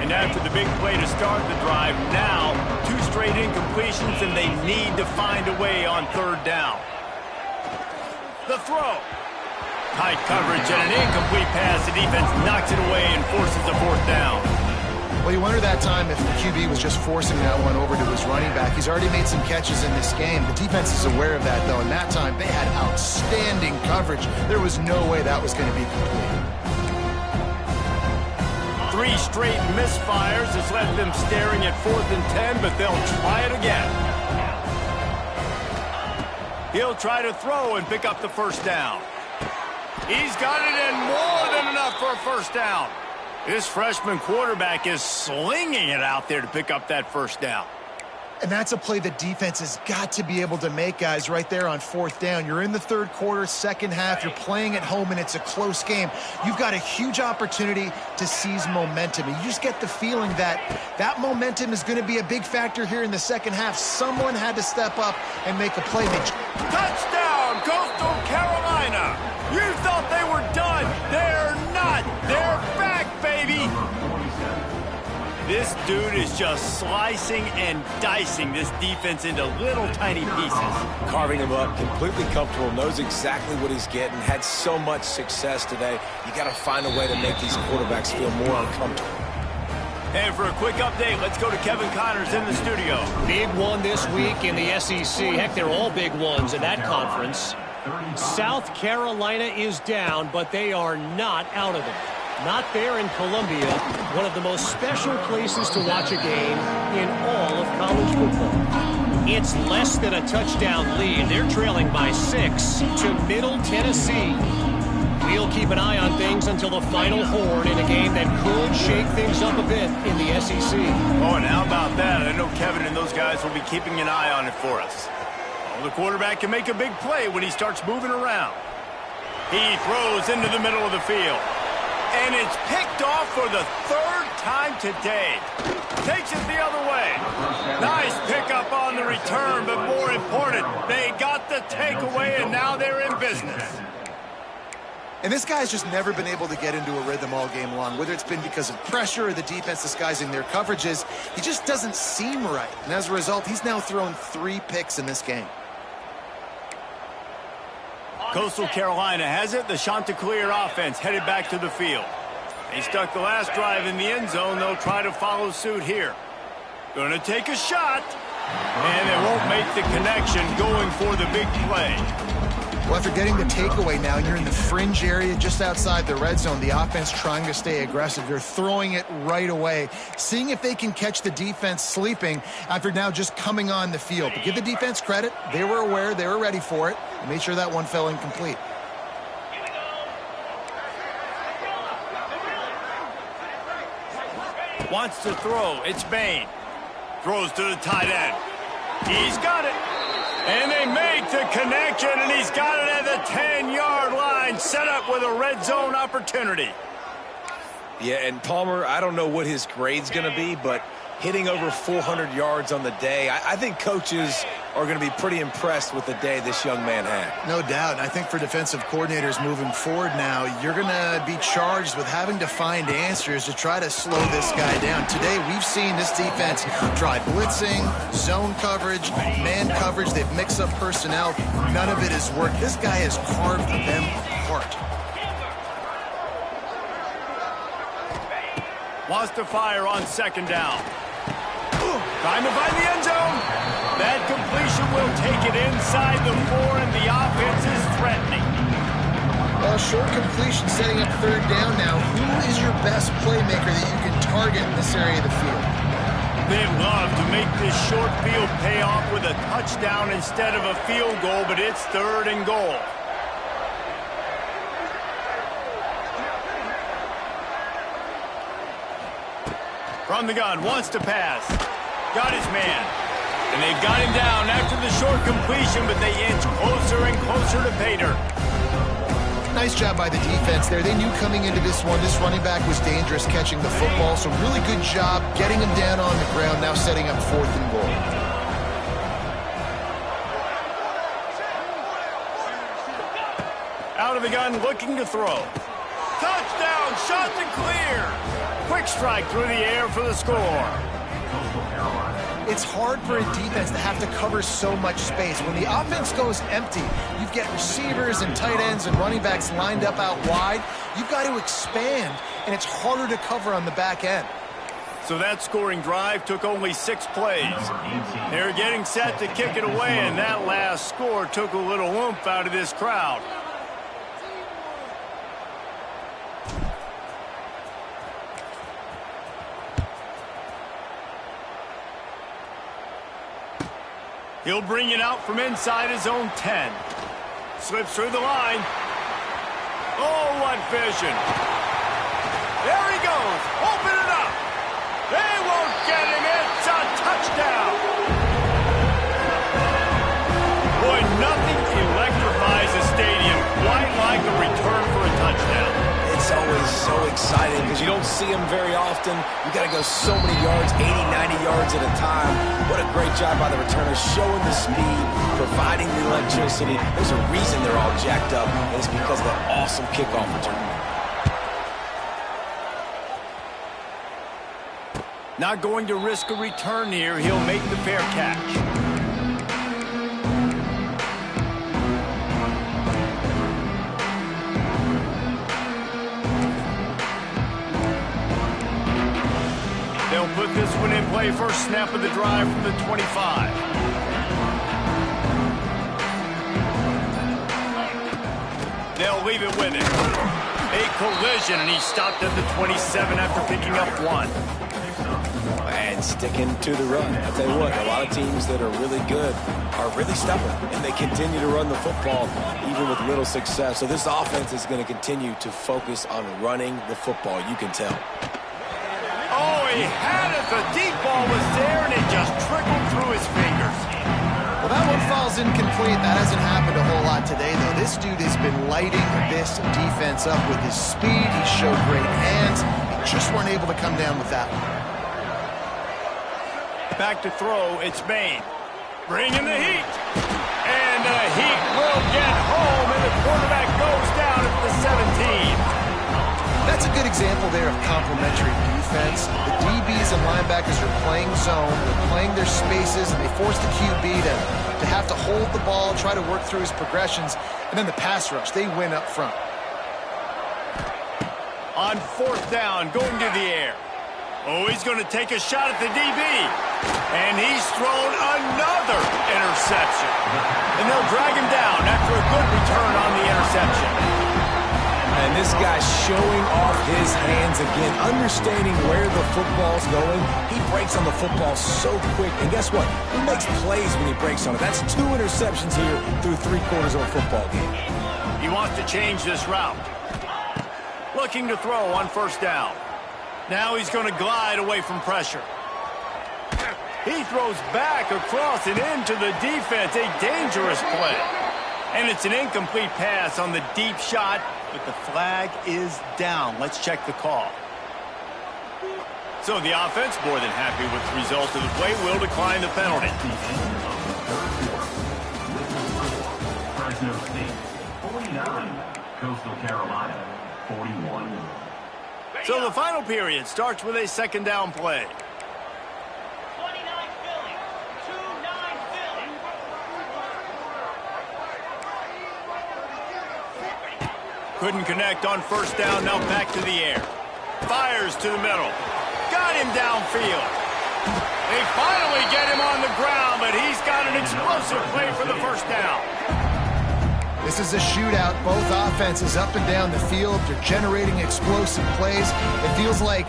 And after the big play to start the drive, now 2 straight incompletions, and they need to find a way on 3rd down. The throw. Tight coverage and an incomplete pass. The defense knocks it away and forces a 4th down. Well, you wonder that time if the QB was just forcing that one over to his running back. He's already made some catches in this game. The defense is aware of that, though, and that time they had outstanding coverage. There was no way that was going to be complete. 3 straight misfires has left them staring at 4th and 10, but they'll try it again. He'll try to throw and pick up the 1st down. He's got it, and more than enough for a 1st down. This freshman quarterback is slinging it out there to pick up that 1st down. And that's a play the defense has got to be able to make, guys, right there on 4th down. You're in the 3rd quarter, 2nd half. You're playing at home, and it's a close game. You've got a huge opportunity to seize momentum. And you just get the feeling that that momentum is going to be a big factor here in the 2nd half. Someone had to step up and make a play. Touchdown, Coastal Carolina! You thought they were done. They're not. They're back, baby. This dude is just slicing and dicing this defense into little tiny pieces. Carving him up, completely comfortable, knows exactly what he's getting, had so much success today. You got to find a way to make these quarterbacks feel more uncomfortable. And for a quick update, let's go to Kevin Connors in the studio. Big one this week in the SEC. Heck, they're all big ones in that conference. South Carolina is down, but they are not out of it. Not there in Columbia, one of the most special places to watch a game in all of college football. It's less than a touchdown lead. They're trailing by 6 to Middle Tennessee. We'll keep an eye on things until the final horn in a game that could shake things up a bit in the SEC. Oh, and how about that? I know Kevin and those guys will be keeping an eye on it for us. Well, the quarterback can make a big play when he starts moving around. He throws into the middle of the field. And it's picked off for the 3rd time today. Takes it the other way. Nice pickup on the return, but more important, they got the takeaway, and now they're in business. And this guy's just never been able to get into a rhythm all game long, whether it's been because of pressure or the defense disguising their coverages. He just doesn't seem right. And as a result, he's now thrown 3 picks in this game. Coastal Carolina has it. The Chanticleer offense headed back to the field. They stuck the last drive in the end zone. They'll try to follow suit here. Going to take a shot. And they won't make the connection going for the big play. Well, after getting the takeaway now, you're in the fringe area just outside the red zone. The offense trying to stay aggressive. They're throwing it right away, seeing if they can catch the defense sleeping after now just coming on the field. But give the defense credit. They were aware. They were ready for it. They made sure that one fell incomplete. Wants to throw. It's Bain. Throws to the tight end. He's got it. And they make the connection, and he's got it at the 10-yard line, set up with a red zone opportunity. Yeah, and Palmer, I don't know what his grade's going to be, but hitting over 400 yards on the day, I think coaches are going to be pretty impressed with the day this young man had. No doubt. And I think for defensive coordinators moving forward now, you're going to be charged with having to find answers to try to slow this guy down. Today, we've seen this defense try blitzing, zone coverage, man coverage. They've mixed up personnel. None of it has worked. This guy has carved them apart. Wants to fire on 2nd down. Trying to find the end zone. That completion will take it inside the 4, and the offense is threatening. Well, short completion setting up 3rd down now. Who is your best playmaker that you can target in this area of the field? They'd love to make this short field pay off with a touchdown instead of a field goal, but it's 3rd and goal. From the gun, wants to pass. Got his man. And they've got him down after the short completion, but they inch closer and closer to pay dirt. Nice job by the defense there. They knew coming into this one, this running back was dangerous catching the football, so really good job getting him down on the ground, now setting up 4th and goal. Out of the gun, looking to throw. Touchdown, Chanticleer! Quick strike through the air for the score. It's hard for a defense to have to cover so much space. When the offense goes empty, you get receivers and tight ends and running backs lined up out wide. You've got to expand, and it's harder to cover on the back end. So that scoring drive took only 6 plays. They're getting set to kick it away, and that last score took a little oomph out of this crowd. He'll bring it out from inside his own 10. Slips through the line. Oh, what vision. There he goes. Open it up. They won't get him. It's a touchdown. Boy, nothing electrifies a stadium quite like a return for a touchdown. It's always so exciting because you don't see them very often. You got to go so many yards, 80, 90 yards at a time. What a great job by the returner, showing the speed, providing the electricity. There's a reason they're all jacked up, and it's because of that awesome kickoff return. Not going to risk a return here. He'll make the fair catch. They'll put this one in play. First snap of the drive from the 25. They'll leave it with him. A collision, and he stopped at the 27 after picking up 1. And sticking to the run. I'll tell you what, a lot of teams that are really good are really stubborn, and they continue to run the football even with little success. So this offense is going to continue to focus on running the football. You can tell. Oh, he had it. The deep ball was there, and it just trickled through his fingers. Well, that one falls incomplete. That hasn't happened a whole lot today, though. This dude has been lighting this defense up with his speed. He showed great hands. He just weren't able to come down with that one. Back to throw, it's Maine. Bringing the heat. And the heat will get home, and the quarterback goes down at the 17. That's a good example there of complementary defense. The DBs and linebackers are playing zone, they're playing their spaces, and they force the QB to have to hold the ball, try to work through his progressions, and then the pass rush, they win up front. On 4th down, going to the air. Oh, he's going to take a shot at the DB. And he's thrown another interception. And they'll drag him down after a good return on the interception. And this guy's showing off his hands again, understanding where the football's going. He breaks on the football so quick. And guess what? He makes plays when he breaks on it. That's 2 interceptions here through 3/4 of a football game. He wants to change this route. Looking to throw on 1st down. Now he's going to glide away from pressure. He throws back across and into the defense. A dangerous play. And it's an incomplete pass on the deep shot, but the flag is down. Let's check the call. So the offense, more than happy with the result of the play, will decline the penalty. Fresno State, 49. Coastal Carolina, 41. So the final period starts with a 2nd down play. 29 Philly. 2-9 Philly. Couldn't connect on 1st down. Now back to the air. Fires to the middle. Got him downfield. They finally get him on the ground, but he's got an explosive play for the 1st down. This is a shootout. Both offenses up and down the field. They're generating explosive plays. It feels like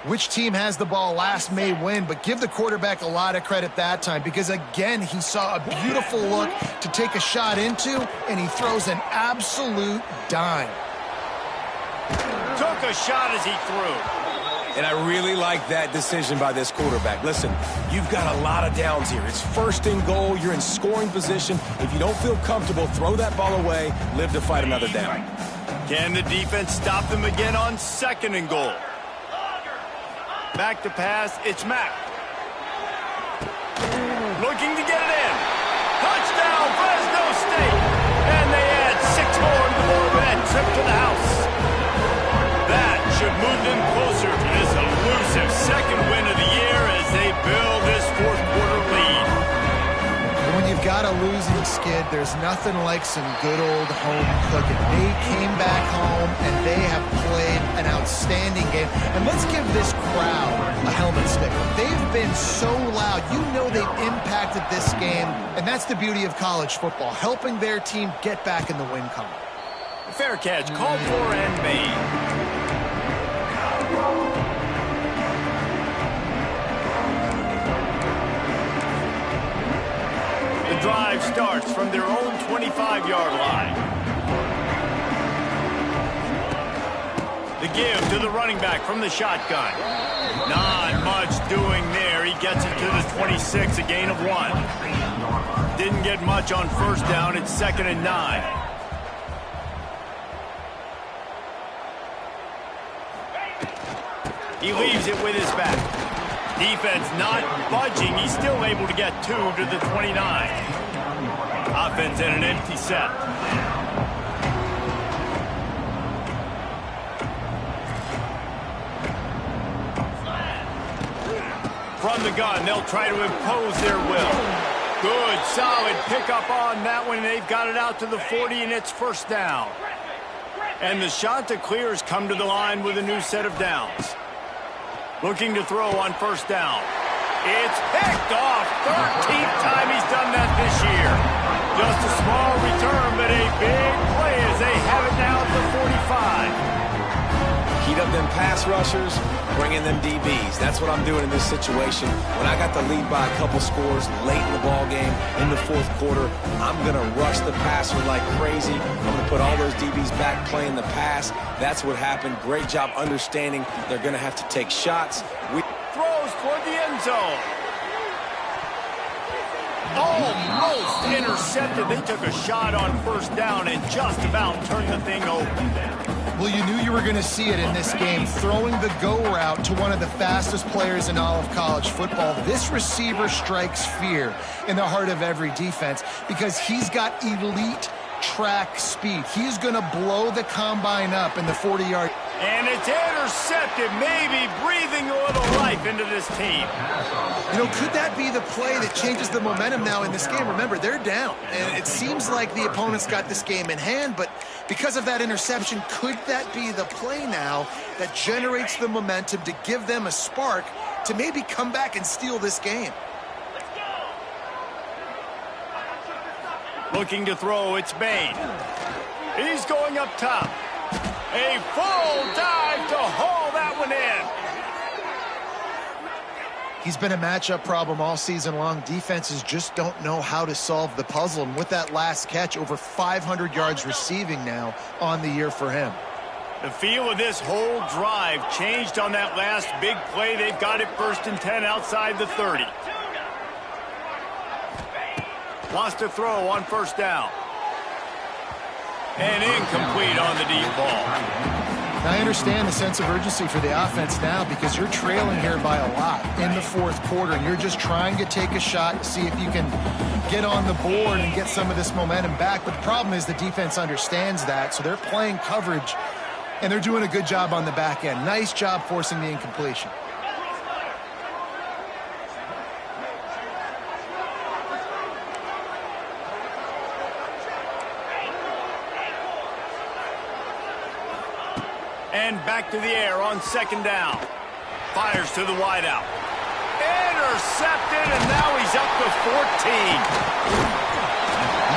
which team has the ball last may win, but give the quarterback a lot of credit that time because, again, he saw a beautiful look to take a shot into, and he throws an absolute dime. Took a shot as he threw. And I really like that decision by this quarterback. Listen, you've got a lot of downs here. It's 1st and goal. You're in scoring position. If you don't feel comfortable, throw that ball away. Live to fight another down. Can the defense stop them again on 2nd and goal? Back to pass. It's Mack. Looking to get it in. Touchdown, Fresno State. And they add 6 more to the board with that trip to the house. That should move them closer to this second win of the year as they build this fourth quarter lead. When you've got a losing skid, there's nothing like some good old home cooking. They came back home and they have played an outstanding game. And let's give this crowd a helmet stick. They've been so loud. You know they've impacted this game, and that's the beauty of college football, helping their team get back in the win column. Fair catch, called for and made. The drive starts from their own 25-yard line. The give to the running back from the shotgun. Not much doing there. He gets it to the 26, a gain of 1. Didn't get much on first down. It's 2nd and 9. He leaves it with his back. Defense not budging. He's still able to get 2 to the 29. Offense in an empty set. From the gun, they'll try to impose their will. Good, solid pickup on that one. They've got it out to the 40, and it's first down. And the shot to clear has come to the line with a new set of downs. Looking to throw on first down. It's picked off. 13th time he's done that this year. Just a small return, but a big play as they have it now at the 45. Heat up them pass rushers, bring in them DBs. That's what I'm doing in this situation. When I got the lead by a couple scores late in the ball game, in the fourth quarter, I'm going to rush the passer like crazy. I'm going to put all those DBs back playing the pass. That's what happened. Great job understanding they're going to have to take shots. Throws toward the end zone. Almost intercepted. They took a shot on first down and just about turned the thing over. Well, you knew you were going to see it in this game, throwing the go route to one of the fastest players in all of college football. This receiver strikes fear in the heart of every defense because he's got elite track speed. He's going to blow the combine up in the 40-yard. And it's intercepted, maybe breathing a little life into this team. You know, could that be the play that changes the momentum now in this game? Remember, they're down, and it seems like the opponent's got this game in hand, but because of that interception, could that be the play now that generates the momentum to give them a spark to maybe come back and steal this game? Looking to throw, it's Bain. He's going up top. A full dive to haul that one in. He's been a matchup problem all season long. Defenses just don't know how to solve the puzzle. And with that last catch, over 500 yards receiving now on the year for him. The feel of this whole drive changed on that last big play. They've got it 1st and 10 outside the 30. Wants to throw on first down. And incomplete on the deep ball. Now, I understand the sense of urgency for the offense now because you're trailing here by a lot in the fourth quarter, and you're just trying to take a shot to see if you can get on the board and get some of this momentum back. But the problem is the defense understands that, so they're playing coverage, and they're doing a good job on the back end. Nice job forcing the incompletion. And back to the air on 2nd down. Fires to the wideout. Intercepted, and now he's up to 14.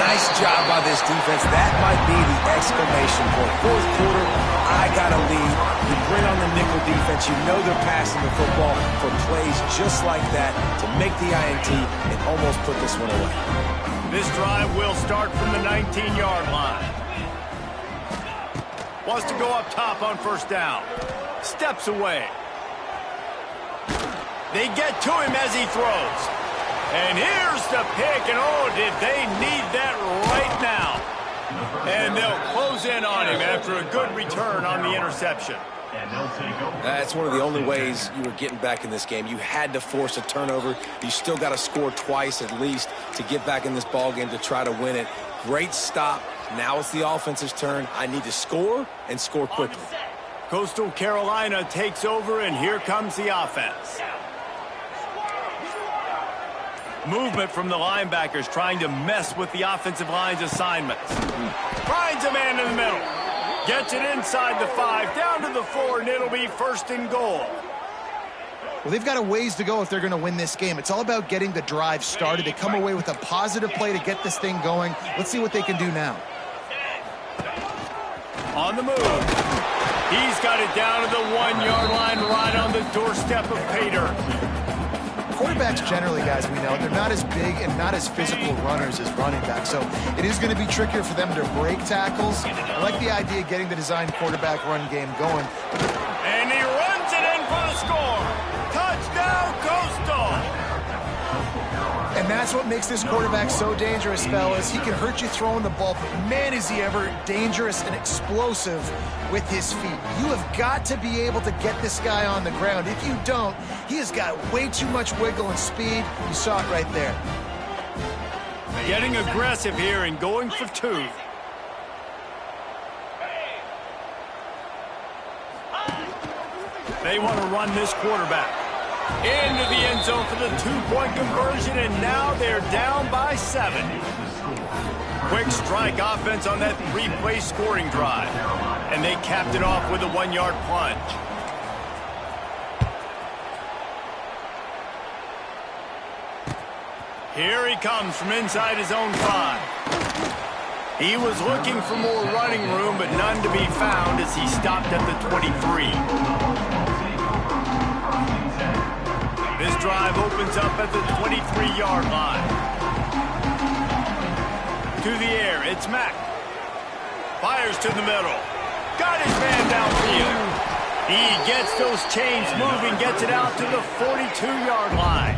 Nice job by this defense. That might be the exclamation point. Fourth quarter, I got a lead. You bring on the nickel defense. You know they're passing the football for plays just like that to make the INT and almost put this one away. This drive will start from the 19-yard line. Wants to go up top on first down. Steps away. They get to him as he throws. And here's the pick, and oh, did they need that right now. And they'll close in on him after a good return on the interception. That's one of the only ways you were getting back in this game. You had to force a turnover. You still got to score twice at least to get back in this ball game to try to win it. Great stop. Now it's the offense's turn. I need to score and score quickly. Coastal Carolina takes over, and here comes the offense. Movement from the linebackers trying to mess with the offensive line's assignments. Finds a man in the middle. Gets it inside the 5, down to the 4, and it'll be 1st and goal. Well, they've got a ways to go if they're going to win this game. It's all about getting the drive started. They come away with a positive play to get this thing going. Let's see what they can do now. On the move. He's got it down to the 1-yard line, right on the doorstep of Pater. Quarterbacks generally, guys, we know, they're not as big and not as physical runners as running backs, so it is going to be trickier for them to break tackles. I like the idea of getting the design quarterback run game going. And he runs it in for the score. Touchdown, Coastal! And that's what makes this quarterback so dangerous, fellas. He can hurt you throwing the ball, but man, is he ever dangerous and explosive with his feet. You have got to be able to get this guy on the ground. If you don't, he has got way too much wiggle and speed. You saw it right there. Getting aggressive here and going for 2. They want to run this quarterback into the end zone for the 2-point conversion, and now they're down by 7. Quick strike offense on that 3-play scoring drive, and they capped it off with a 1-yard plunge. Here he comes from inside his own 5. He was looking for more running room, but none to be found as he stopped at the 23. This drive opens up at the 23-yard line. To the air, it's Mack. Fires to the middle. Got his man downfield. He gets those chains moving, gets it out to the 42-yard line.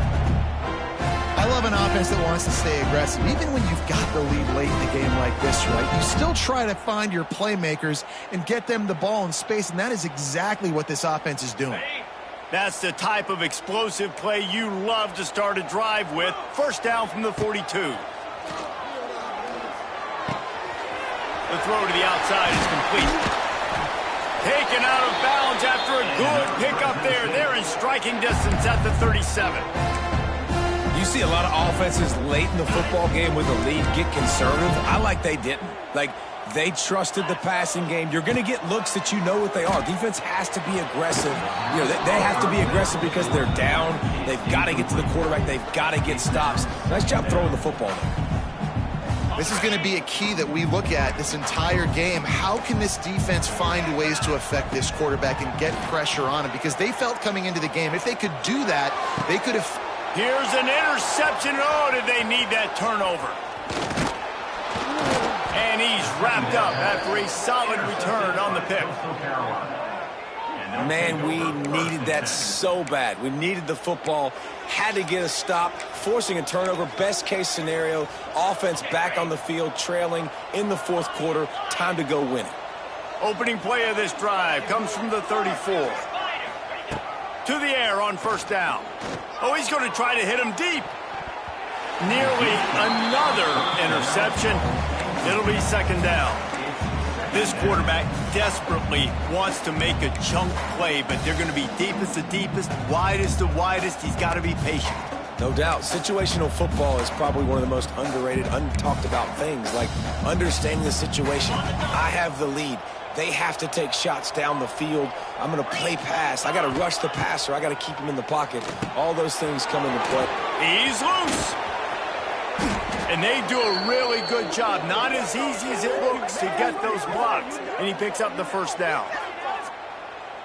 I love an offense that wants to stay aggressive. Even when you've got the lead late in a game like this, right, you still try to find your playmakers and get them the ball in space, and that is exactly what this offense is doing. That's the type of explosive play you love to start a drive with. 1st down from the 42. The throw to the outside is complete. Taken out of bounds after a good pickup there. They're in striking distance at the 37. You see a lot of offenses late in the football game with a lead get conservative. I like they didn't. Like, they trusted the passing game. You're going to get looks that you know what they are. Defense has to be aggressive. You know, they have to be aggressive because they're down. They've got to get to the quarterback. They've got to get stops. Nice job throwing the football. This is going to be a key that we look at this entire game. How can this defense find ways to affect this quarterback and get pressure on him? Because they felt coming into the game, if they could do that, they could have... Here's an interception. Oh, did they need that turnover? And he's wrapped up after a solid return on the pick. Man, we needed that so bad. We needed the football, had to get a stop, forcing a turnover. Best case scenario, offense back on the field, trailing in the 4th quarter. Time to go win it. Opening play of this drive comes from the 34. To the air on 1st down. Oh, he's going to try to hit him deep. Nearly another interception. It'll be 2nd down. This quarterback desperately wants to make a chunk play, but they're going to be deepest to deepest, widest to widest. He's got to be patient. No doubt. Situational football is probably one of the most underrated, untalked about things, like understanding the situation. I have the lead. They have to take shots down the field. I'm going to play pass. I got to rush the passer. I got to keep him in the pocket. All those things come into play. He's loose. And they do a really good job. Not as easy as it looks to get those blocks. And he picks up the 1st down.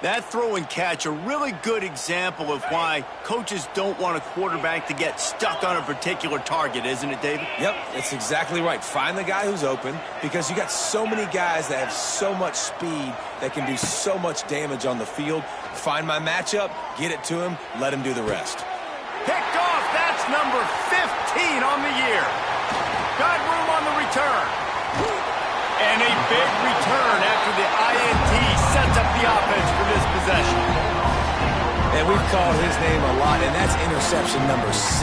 That throw and catch, a really good example of why coaches don't want a quarterback to get stuck on a particular target, isn't it, David? Yep, that's exactly right. Find the guy who's open, because you got so many guys that have so much speed that can do so much damage on the field. Find my matchup, get it to him, let him do the rest. Picked off, that's number 15 on the year. Got room on the return. And a big return after the INT sets up the offense for this possession. And we've called his name a lot, and that's interception. interception number 6.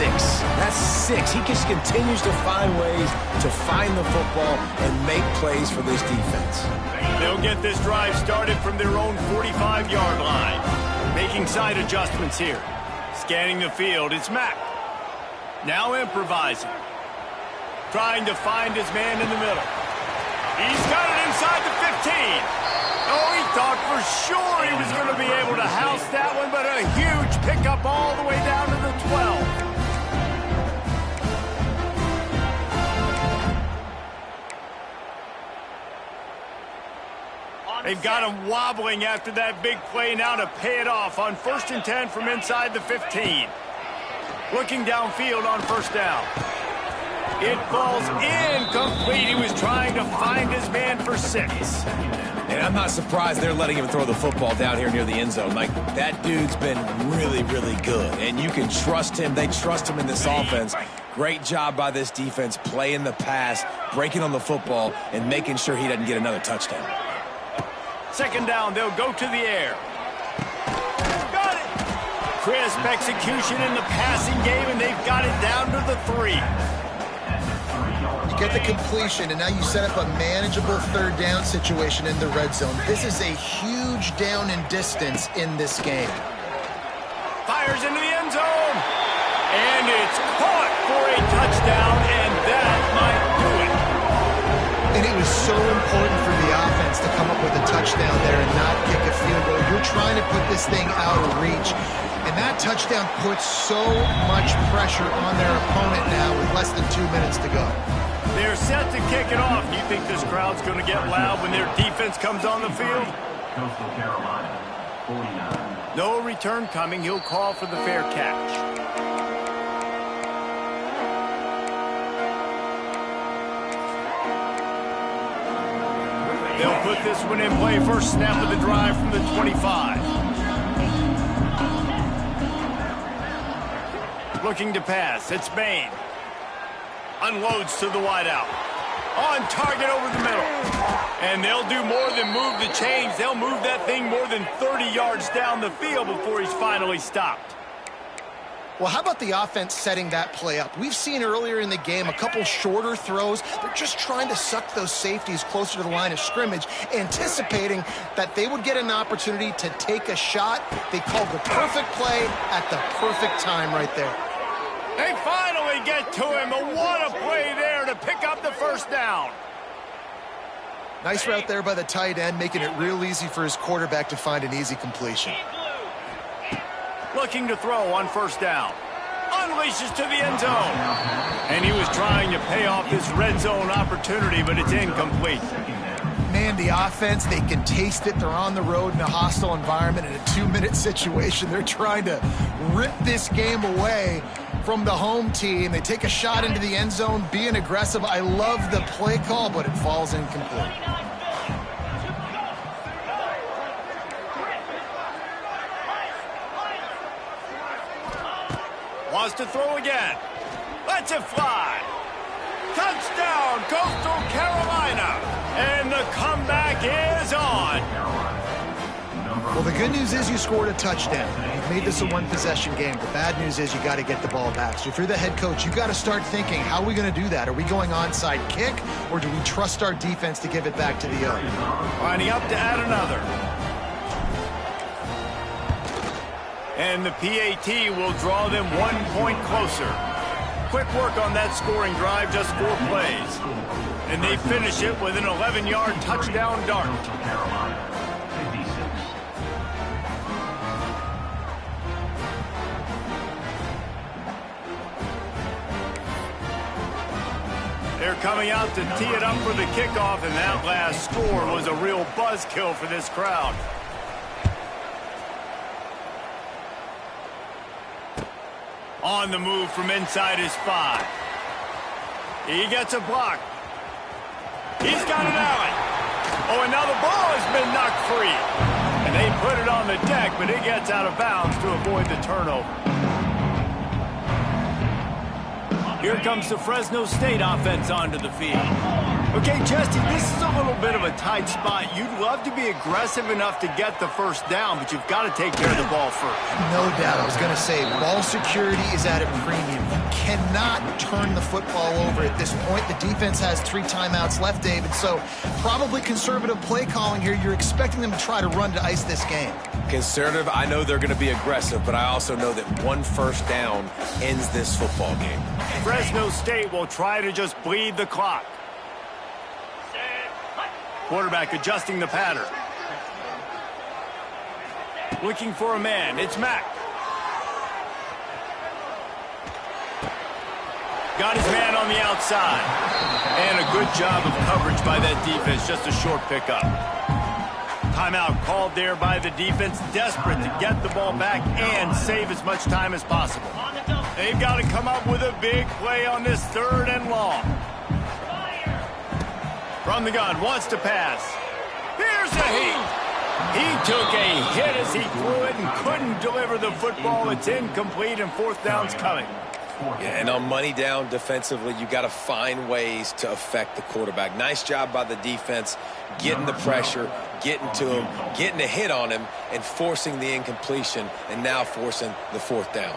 That's 6. He just continues to find ways to find the football and make plays for this defense. They'll get this drive started from their own 45-yard line. Making side adjustments here. Scanning the field, it's Mack. Now improvising. Trying to find his man in the middle. He's got it inside the 15. Oh, he thought for sure he was going to be able to house that one, but a huge pickup all the way down to the 12. They've got him wobbling after that big play now to pay it off on 1st and 10 from inside the 15. Looking downfield on 1st down. It falls incomplete. He was trying to find his man for 6. And I'm not surprised they're letting him throw the football down here near the end zone. Like, that dude's been really, really good. And you can trust him. They trust him in this offense. Great job by this defense playing the pass, breaking on the football, and making sure he doesn't get another touchdown. 2nd down, they'll go to the air. Got it! Crisp execution in the passing game, and they've got it down to the 3. You get the completion, and now you set up a manageable 3rd down situation in the red zone. This is a huge down in distance in this game. Fires into the end zone. And it's caught for a touchdown, and that might do it. And it was so important for the offense to come up with a touchdown there and not kick a field goal. You're trying to put this thing out of reach. And that touchdown puts so much pressure on their opponent now with less than 2 minutes to go. They're set to kick it off. Do you think this crowd's going to get loud when their defense comes on the field? Coastal Carolina, 49. No return coming. He'll call for the fair catch. They'll put this one in play. First snap of the drive from the 25. Looking to pass. It's Bain. Unloads to the wideout. On target over the middle. And they'll do more than move the chains. They'll move that thing more than 30 yards down the field before he's finally stopped. Well, how about the offense setting that play up? We've seen earlier in the game a couple shorter throws. They're just trying to suck those safeties closer to the line of scrimmage, anticipating that they would get an opportunity to take a shot. They called the perfect play at the perfect time right there. They finally get to him, and what a play there to pick up the 1st down. Nice route there by the tight end, making it real easy for his quarterback to find an easy completion. Looking to throw on 1st down. Unleashes to the end zone. And he was trying to pay off this red zone opportunity, but it's incomplete. Man, the offense, they can taste it. They're on the road in a hostile environment in a 2-minute situation. They're trying to rip this game away from the home team. They take a shot into the end zone, being aggressive. I love the play call, but it falls incomplete. Wants to throw again. Lets it fly. Touchdown, Coastal Carolina. And the comeback is on. Well, the good news is you scored a touchdown. You've made this a one-possession game. The bad news is you got to get the ball back. So if you're the head coach, you got to start thinking, how are we going to do that? Are we going onside kick, or do we trust our defense to give it back to the O? Lining up to add another. And the PAT will draw them 1 point closer. Quick work on that scoring drive, just 4 plays. And they finish it with an 11-yard touchdown dart. They're coming out to tee it up for the kickoff, and that last score was a real buzzkill for this crowd. On the move from inside his 5. He gets a block. He's got an alley. Oh, and now the ball has been knocked free. And they put it on the deck, but it gets out of bounds to avoid the turnover. Here comes the Fresno State offense onto the field. Okay, Jesse, this is a little bit of a tight spot. You'd love to be aggressive enough to get the first down, but you've got to take care of the ball first. No doubt. I was going to say, ball security is at a premium. You cannot turn the football over at this point. The defense has 3 timeouts left, David, so probably conservative play calling here. You're expecting them to try to run to ice this game. Conservative, I know they're going to be aggressive, but I also know that 1 first down ends this football game. Fresno State will try to just bleed the clock. Quarterback adjusting the pattern. Looking for a man. It's Mack. Got his man on the outside. And a good job of coverage by that defense. Just a short pickup. Timeout called there by the defense. Desperate to get the ball back and save as much time as possible. They've got to come up with a big play on this 3rd and long. From the gun, wants to pass. Here's the heat. He took a hit as he threw it and couldn't deliver the football. It's incomplete and 4th down's coming. Yeah, and on money down defensively, you got to find ways to affect the quarterback. Nice job by the defense, getting the pressure, getting to him, getting a hit on him, and forcing the incompletion, and now forcing the 4th down.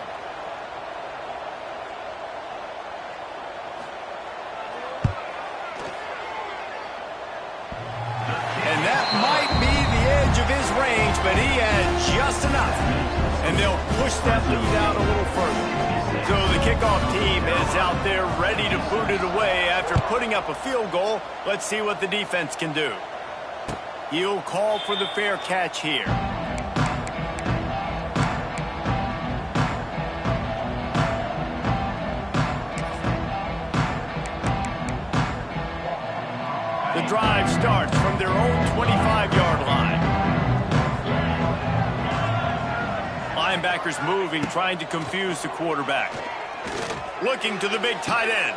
And that might be the edge of his range, but he had just enough. And they'll push that lead out a little further. So the kickoff team is out there ready to boot it away after putting up a field goal. Let's see what the defense can do. He'll call for the fair catch here. The drive starts from their own 25-yard line. Linebackers moving, trying to confuse the quarterback. Looking to the big tight end.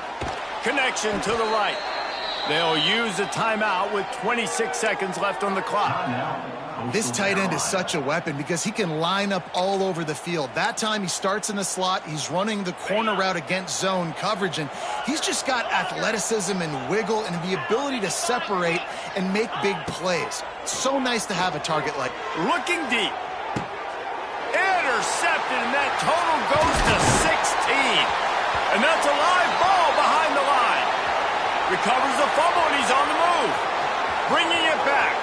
Connection to the right. They'll use a timeout with 26 seconds left on the clock. This tight end is such a weapon because he can line up all over the field. That time he starts in the slot. He's running the corner route against zone coverage, and he's just got athleticism and wiggle and the ability to separate and make big plays. So nice to have a target like. Looking deep. Intercepted, and that total goes to 16. And that's a live ball behind the line. Recovers the fumble, and he's on the move. Bringing it back.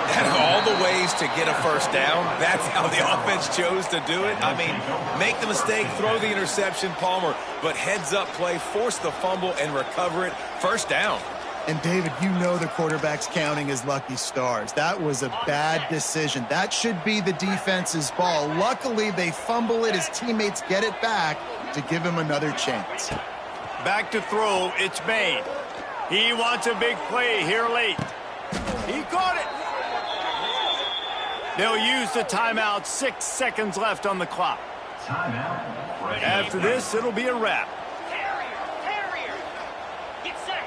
Out of all the ways to get a first down, that's how the offense chose to do it. I mean, make the mistake, throw the interception, Palmer, but heads-up play, force the fumble, and recover it. First down. And, David, you know the quarterback's counting his lucky stars. That was a bad decision. That should be the defense's ball. Luckily, they fumble it. His teammates get it back to give him another chance. Back to throw. It's made. He wants a big play here late. He caught it. They'll use the timeout. 6 seconds left on the clock. After this, it'll be a wrap. Terrier. Get set.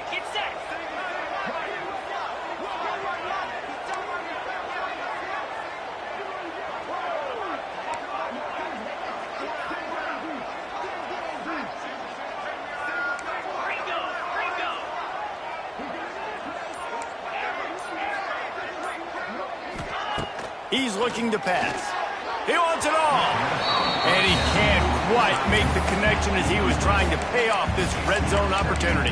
He's looking to pass. He wants it all. And he can't quite make the connection as he was trying to pay off this red zone opportunity.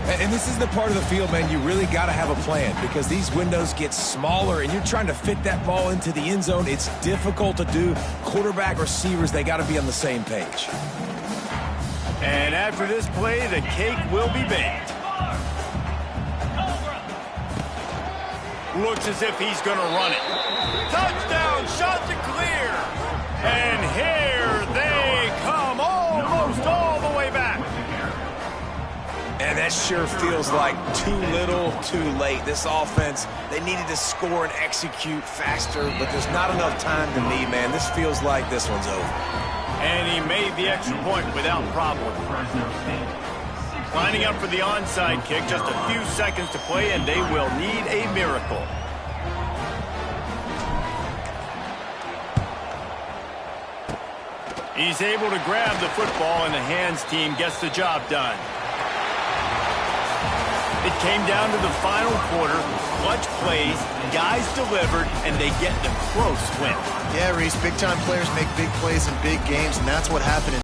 And this is the part of the field, man, you really got to have a plan because these windows get smaller and you're trying to fit that ball into the end zone. It's difficult to do. Quarterback, receivers, they got to be on the same page. And after this play, the cake will be baked. Looks as if he's going to run it. Touchdown, shot to clear. And here they come, almost all the way back. And that sure feels like too little, too late. This offense, they needed to score and execute faster, but there's not enough time to me, man. This feels like this one's over. And he made the extra point without problem. Lining up for the onside kick, just a few seconds to play, and they will need a miracle. He's able to grab the football, and the hands team gets the job done. It came down to the final quarter. Clutch plays, guys delivered, and they get the close win. Yeah, Reese, big-time players make big plays in big games, and that's what happened in